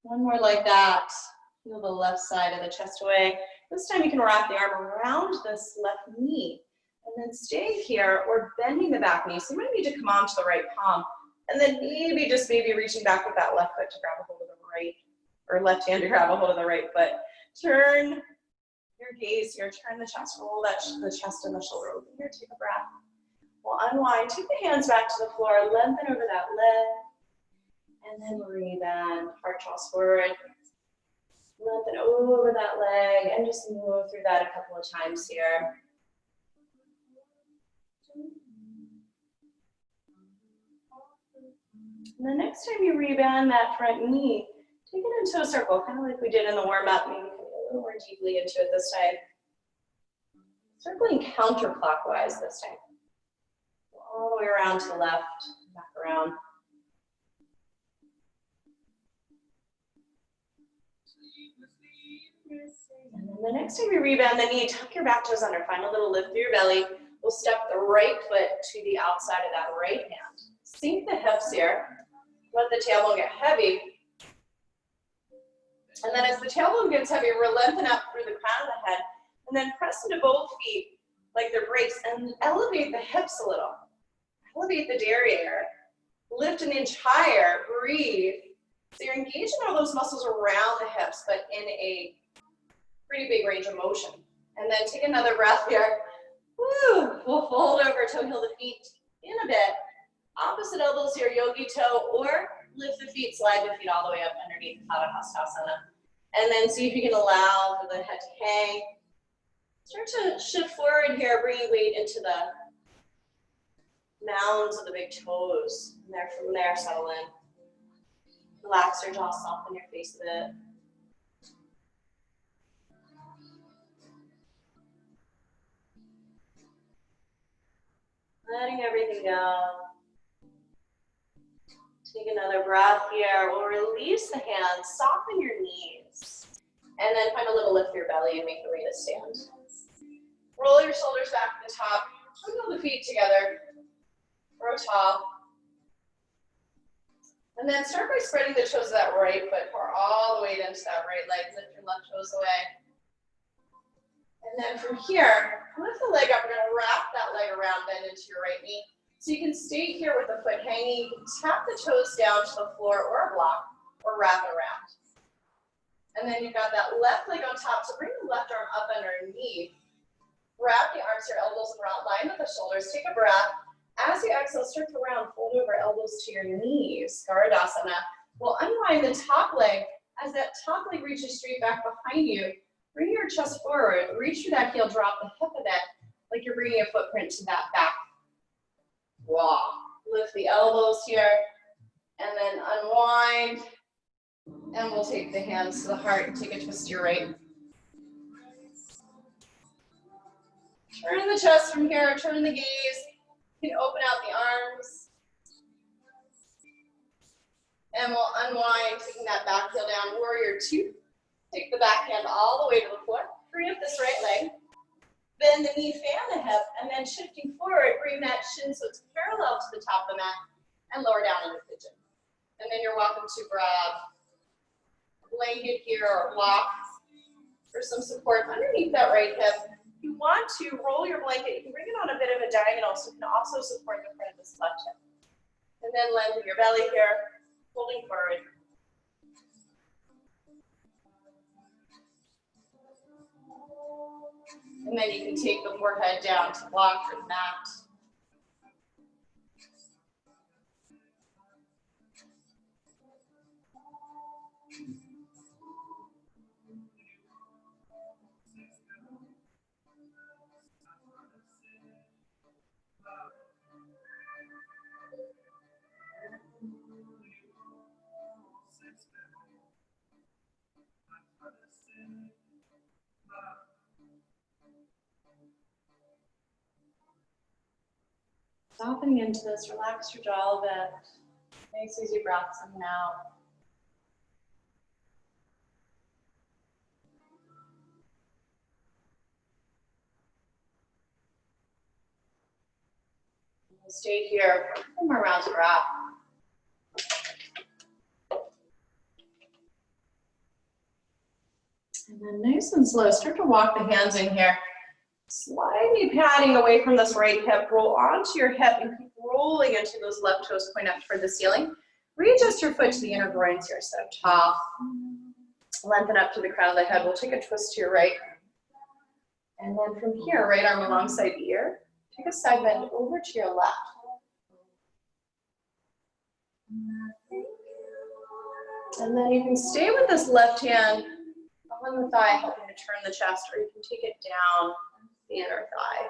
One more like that. Peel the left side of the chest away. This time you can wrap the arm around this left knee. And then stay here or bending the back knee. So you might need to come onto the right palm. And then maybe, just maybe reaching back with that left foot to grab a hold of the right, or left hand to grab a hold of the right foot. Turn your gaze here. Turn the chest. Roll the chest and the shoulder over here. Take a breath. We'll unwind, take the hands back to the floor, lengthen over that leg, and then rebend, heart draws forward. Lengthen over that leg, and just move through that a couple of times here. And the next time you rebend that front knee, take it into a circle, kind of like we did in the warm-up, maybe a little more deeply into it this time. Circling counterclockwise this time. All the way around to the left, back around. And then the next time you rebound the knee, tuck your back toes under, find a little lift through your belly. We'll step the right foot to the outside of that right hand. Sink the hips here. Let the tailbone get heavy. And then as the tailbone gets heavy, we're lengthening up through the crown of the head. And then press into both feet like they're brakes and elevate the hips a little. Elevate the derriere. Lift an inch higher. Breathe. So you're engaging all those muscles around the hips, but in a pretty big range of motion. And then take another breath here. Woo! We'll fold over, toe heel the feet in a bit. Opposite elbows here, yogi toe, or lift the feet, slide the feet all the way up underneath Pada Hastasana. And then see if you can allow for the head to hang. Start to shift forward here, bringing weight into the mounds of the big toes. And there, from there, settle in. Relax your jaw, soften your face a bit. Letting everything go. Take another breath here. We'll release the hands, soften your knees. And then find a little lift through your belly and make the way to stand. Roll your shoulders back to the top. Wiggle the feet together. Grow tall. And then start by spreading the toes of that right foot. Pour all the weight into that right leg. Lift your left toes away. And then from here, lift the leg up. We're going to wrap that leg around, bend into your right knee. So you can stay here with the foot hanging. You can tap the toes down to the floor or a block, or wrap it around. And then you've got that left leg on top. So bring the left arm up underneath. Wrap the arms to your elbows around, line with the shoulders. Take a breath. As you exhale, start to round, fold over elbows to your knees. Garudasana. We'll unwind the top leg. As that top leg reaches straight back behind you, bring your chest forward. Reach through that heel, drop the hip a bit, like you're bringing a footprint to that back wall. Lift the elbows here, and then unwind. And we'll take the hands to the heart and take a twist to your right. Turn the chest from here, turn the gaze. You can open out the arms. And we'll unwind, taking that back heel down, warrior two. Take the back hand all the way to the floor. Free up this right leg. Bend the knee, fan the hip, and then shifting forward, bring that shin so it's parallel to the top of the mat, and lower down into pigeon. And then you're welcome to grab a blanket here or block for some support underneath that right hip. If you want to roll your blanket, you can bring it on a bit of a diagonal so you can also support the front of this left hip. And then lengthen your belly here, folding forward. And then you can take the forehead down to block or mat. Softening into this, relax your jaw a bit. Nice easy breaths in and out. We'll stay here for a couple more rounds of breath. And then nice and slow, start to walk the hands in here. Slightly patting away from this right hip, roll onto your hip and keep rolling into those left toes, point up toward the ceiling. Readjust your foot to the inner groins here, so tall. Lengthen up to the crown of the head. We'll take a twist to your right. And then from here, right arm alongside the ear. Take a side bend over to your left. And then you can stay with this left hand on the thigh, helping to turn the chest, or you can take it down the inner thigh.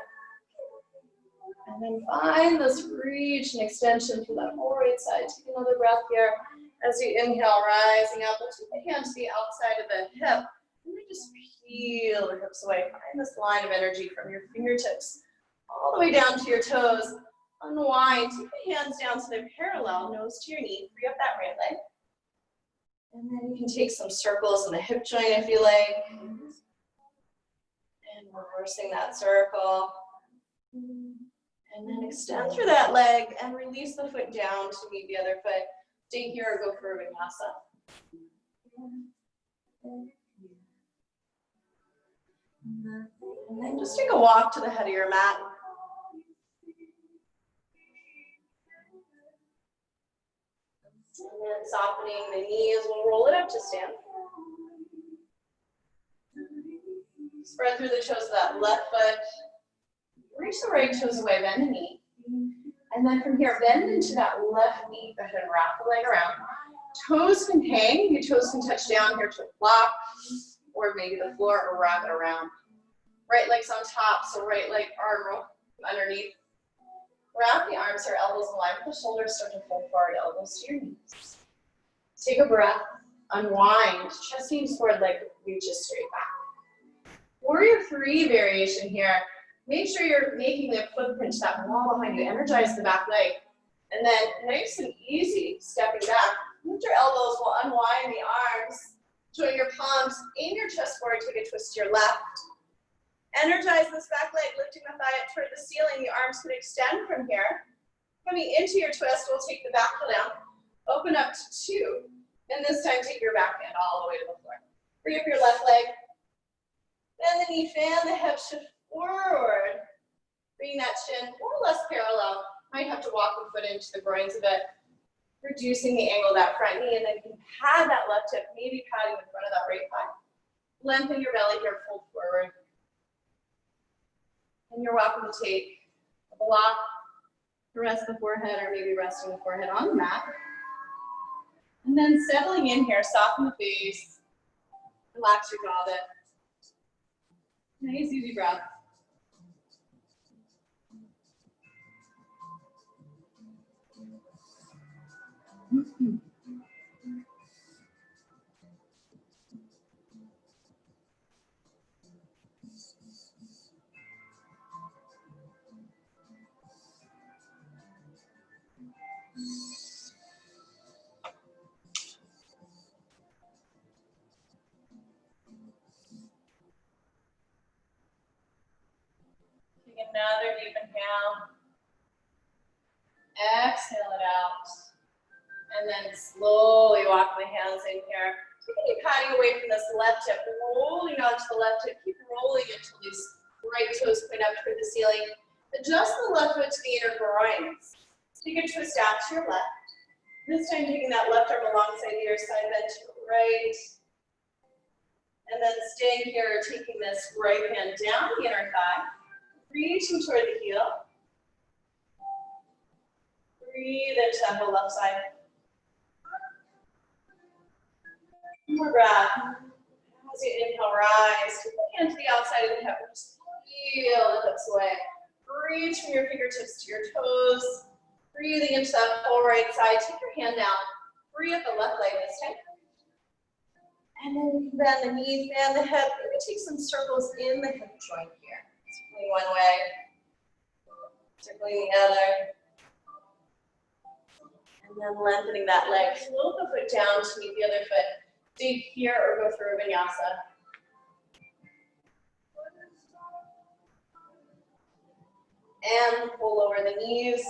And then find this reach and extension through that whole right side. Take another breath here. As you inhale, rising up, we'll take the hand to the outside of the hip. And then just peel the hips away. Find this line of energy from your fingertips all the way down to your toes. Unwind, take the hands down so they're parallel, nose to your knee. Free up that right leg. And then you can take some circles in the hip joint if you like. And reversing that circle. And then extend through that leg and release the foot down to meet the other foot. Stay here or go for a vinyasa. And then just take a walk to the head of your mat. And then softening the knees, we'll roll it up to stand. Spread through the toes of that left foot. Reach the right toes away, bend the knee. And then from here, bend into that left knee, go ahead and wrap the leg around. Toes can hang, your toes can touch down here to a block, or maybe the floor, or wrap it around. Right leg's on top, so right leg arm roll underneath. Wrap the arms or elbows in line with the shoulders, start to fold forward, elbows to your knees. Take a breath, unwind, chest knees forward, leg reaches straight back. Warrior 3 variation here. Make sure you're making the footprint to that wall behind you. Energize the back leg. And then nice and easy, stepping back. Lift your elbows, we'll unwind the arms. Join your palms in your chest forward, take a twist to your left. Energize this back leg, lifting the thigh up toward the ceiling. The arms can extend from here. Coming into your twist, we'll take the back heel down. Open up to 2. And this time, take your back hand all the way to the floor. Free up your left leg. Bend the knee, fan the hips, shift forward. Bring that chin more or less parallel. Might have to walk the foot into the groins a bit. Reducing the angle of that front knee, and then you can pad that left hip, maybe padding the front of that right thigh. Lengthen your belly here, fold forward. And you're welcome to take a block to rest the forehead, or maybe resting the forehead on the mat. And then settling in here, soften the face, relax your jaw a bit. Nice, easy breath. Take another deep inhale. Exhale it out. And then slowly walk the hands in here. Taking you padding away from this left hip, rolling onto the left hip. Keep rolling until these right toes point up toward the ceiling. Adjust the left foot to the inner groins. Take a twist out to your left. This time taking that left arm alongside the other side, bend to the right. And then staying here, taking this right hand down the inner thigh. Reaching toward the heel. Breathe into that whole left side. One more breath. As you inhale, rise. Take the hand to the outside of the hip. Just feel the hips away. Reach from your fingertips to your toes. Breathing into that whole right side. Take your hand down. Free up the left leg this time. And then you can bend the knees, bend the hip. Maybe take some circles in the hip joint here. Circling one way. Circling the other. And then lengthening that leg. Float the foot down to meet the other foot. Stay here or go through a vinyasa. And pull over the knees.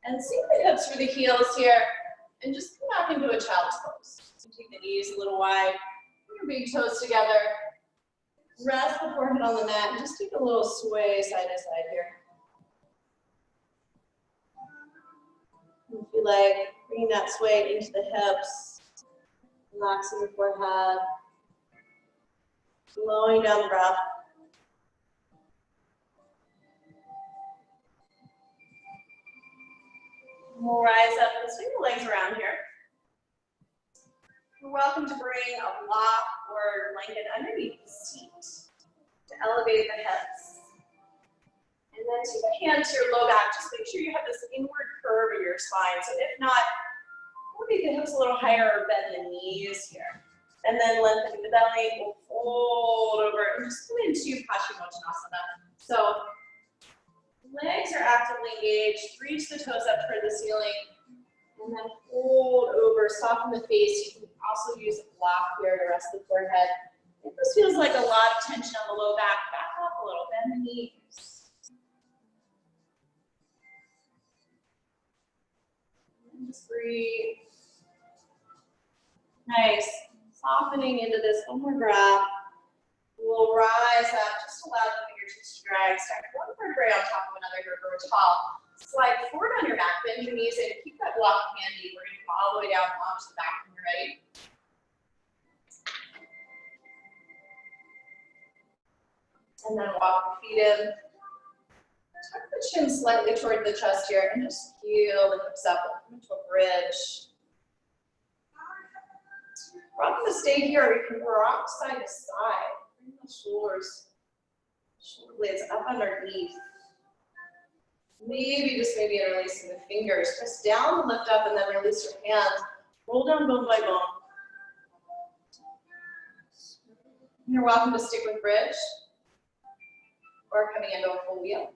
And sink the hips through the heels here. And just come back into a child's pose. So take the knees a little wide. Bring your big toes together. Rest the forehead on the mat. And just take a little sway side to side here. If you like, bringing that sway into the hips. Relaxing your forehead. Slowing down the breath. We'll rise up and swing the legs around here. You're welcome to bring a block or blanket underneath the seat to elevate the hips. And then take a hand to your low back. Just make sure you have this inward curve of your spine. So if not, we'll make the hips a little higher or bend the knees here. And then lengthen the belly, we'll fold over and just come into Paschimottanasana. So legs are actively engaged. Reach the toes up toward the ceiling. And then fold over, soften the face. You can also use a block here to rest the forehead. If this feels like a lot of tension on the low back, back up a little, bend the knees. And just breathe. Nice. Softening into this, one more breath. We'll rise up, just allow the fingertips to drag. Stack one vertebrae on top of another here for a tall. Slide forward on your mat, bend your knees in, keep that block handy. We're gonna come all the way down onto the back when you're ready. And then walk the feet in. Tuck the chin slightly toward the chest here and just heel the hips up into a bridge. We're not gonna stay here, we can rock side to side. Bring the shoulders, shoulder blades up underneath. Maybe releasing the fingers. Press down, lift up, and then release your hands. Roll down bone by bone. You're welcome to stick with bridge or coming into a full wheel.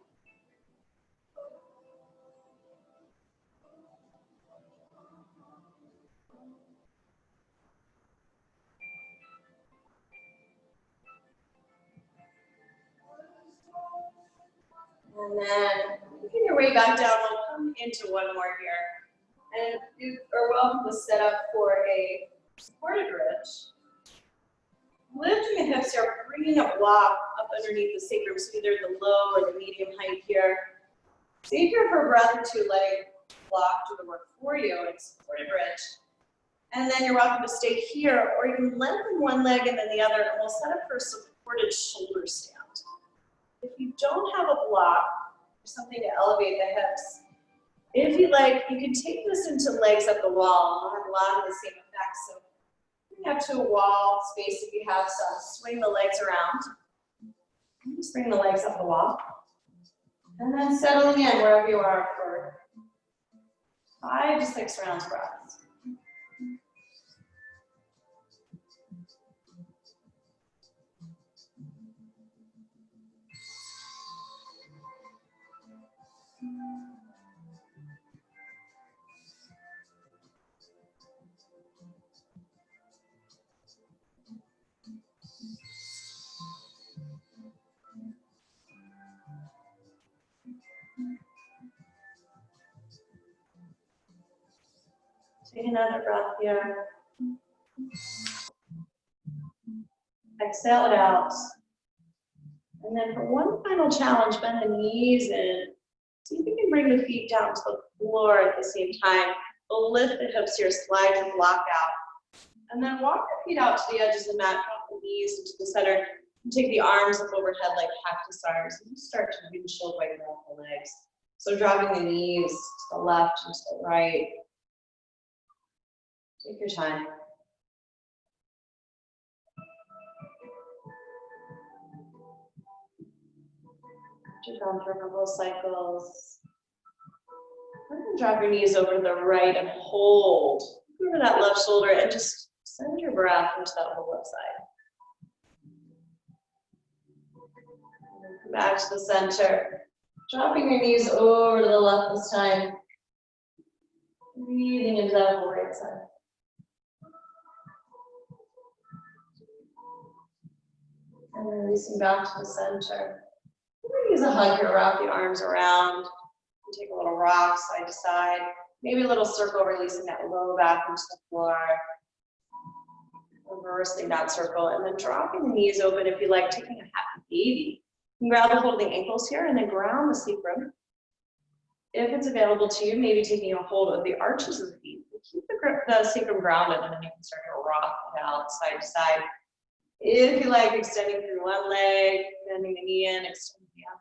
And then making your way back down, we'll come into one more here. And you are welcome to set up for a supported bridge. Lifting the hips here, bringing a block up underneath the sacrum, so either the low or the medium height here. Stay here for a breath or two, letting block do the work for you in supported bridge. And then you're welcome to stay here, or you can lengthen one leg and then the other, and we'll set up for a supported shoulder stand. If you don't have a block, or something to elevate the hips, if you like, you can take this into legs up the wall, and we'll have a lot of the same effects. So bring up to a wall space if you have some. Swing the legs around. Just bring the legs up the wall. And then settling in wherever you are for 5 to 6 rounds breaths. Take another breath here. Exhale it out. And then for one final challenge, bend the knees in. See if you can bring the feet down to the floor at the same time. We'll lift the hips here, slide your block out. And then walk your feet out to the edges of the mat, drop the knees into the center, and take the arms up overhead like cactus arms. And just start to windshield wiper off the legs. So dropping the knees to the left and to the right. Take your time. Just run for a couple of cycles. And then drop your knees over to the right and hold over that left shoulder and just send your breath into that whole left side. And then come back to the center. Dropping your knees over to the left this time. Breathing into that whole right side. And releasing back to the center. Use a hug here, wrap the arms around. Take a little rock side to side. Maybe a little circle, releasing that low back into the floor. Reversing that circle, and then dropping the knees open if you like, taking a happy baby. You can grab a hold of the ankles here and then ground the sacrum. If it's available to you, maybe taking a hold of the arches of the feet. Keep the sacrum grounded, and then you can start to rock it out side to side. If you like, extending through one leg, bending the knee in, extending the other.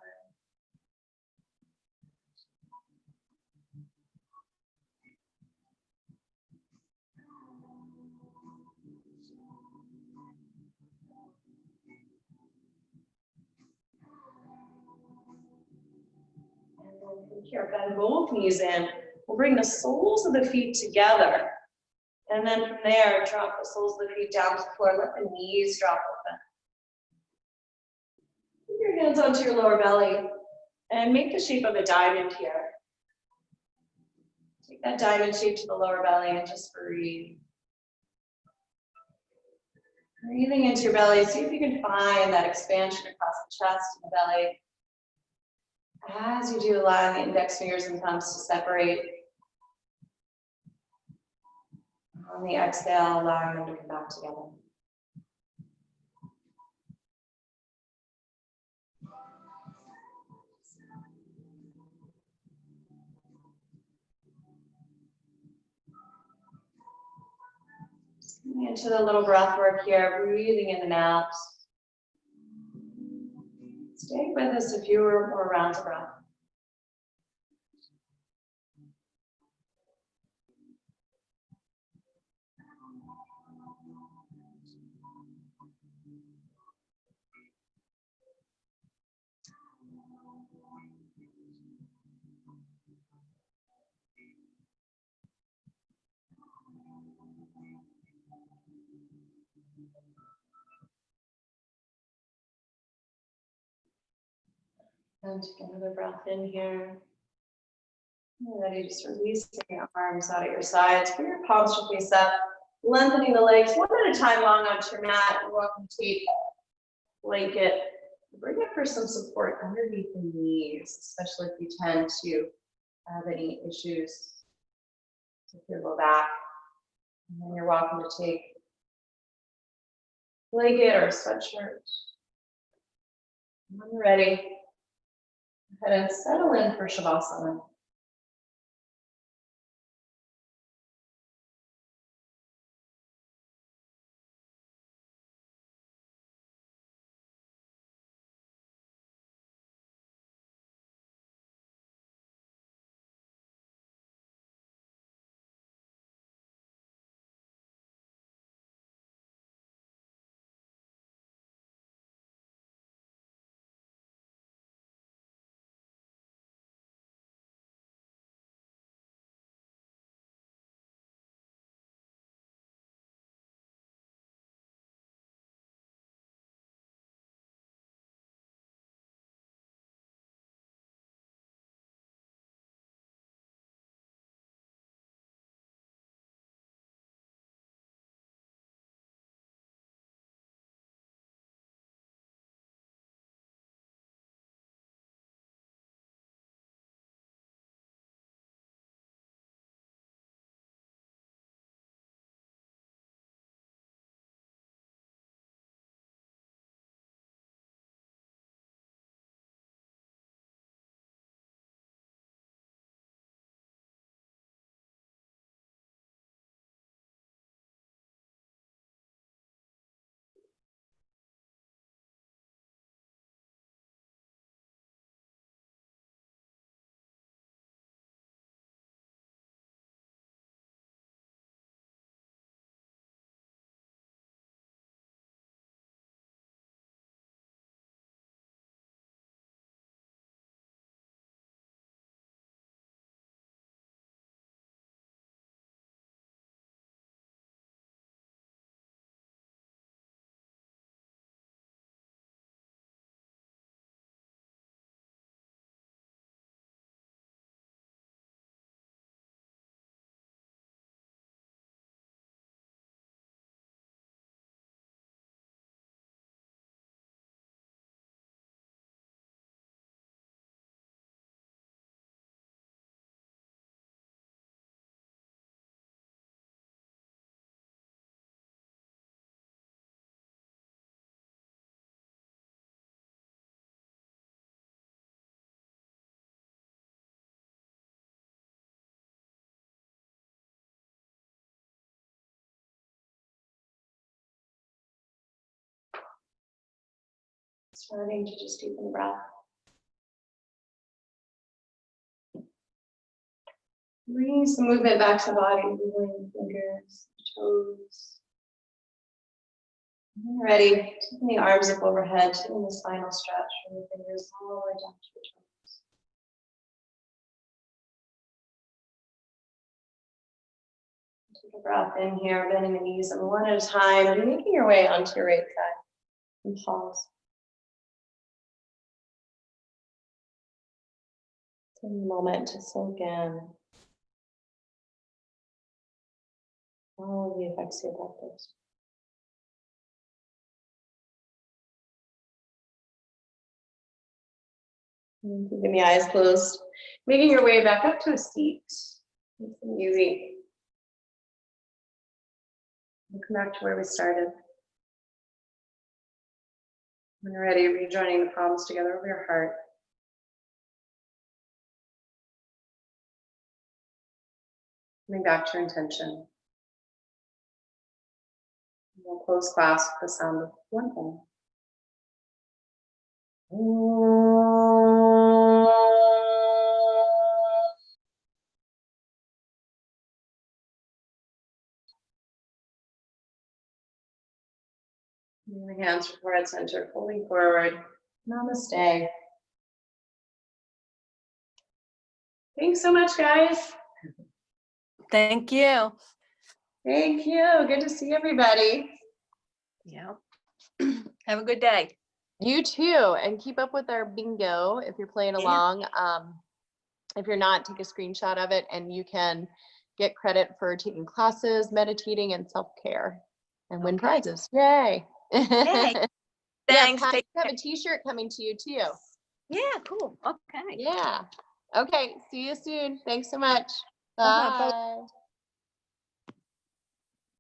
And then from here, bend both knees in. We'll bring the soles of the feet together. And then from there, drop the soles of the feet down to the floor. Let the knees drop open. Put your hands onto your lower belly and make the shape of a diamond here. Take that diamond shape to the lower belly and just breathe. Breathing into your belly, see if you can find that expansion across the chest and the belly. As you do, allowing the index fingers and thumbs to separate. On the exhale, allowing them to come back together. Just coming into the little breath work here, breathing in and out. Stay with us a few more rounds of breath. And take another breath in here. And ready, just releasing your arms out at your sides. Bring your palms to face up, lengthening the legs one at a time long onto your mat. You're welcome to take a blanket. Bring it for some support underneath the knees, especially if you tend to have any issues with your low back. And then you're welcome to take a blanket or a sweatshirt. When you're ready, go ahead and settle in for Shavasana. Starting to just deepen the breath. Bring some movement back to the body, wiggling fingers, toes. When you're ready, taking the arms up overhead, doing the spinal stretch from the fingers all the way down to the toes. Take a breath in here, bending the knees and one at a time, and making your way onto your right side. And pause. Take a moment to soak in all of the effects of your practice. Keeping the eyes closed. Making your way back up to a seat. Nice and easy. We'll come back to where we started. When you're ready, rejoining the palms together over your heart. Coming back to your intention. We'll close class with the sound of one Om. Bring the hands to forehead center, pulling forward. Namaste. Thanks so much, guys. Thank you. Thank you. Good to see everybody. Yeah. Have a good day. You too. And keep up with our bingo if you're playing Yeah. along. If you're not, take a screenshot of it and you can get credit for taking classes, meditating, and self-care and win Okay. prizes. Yay. Yay. Yeah, Thanks. Pat, Take I have care. a t-shirt coming to you too. Yeah, cool. Okay. Yeah. Okay. See you soon. Thanks so much. Uh-huh, bye. Bye.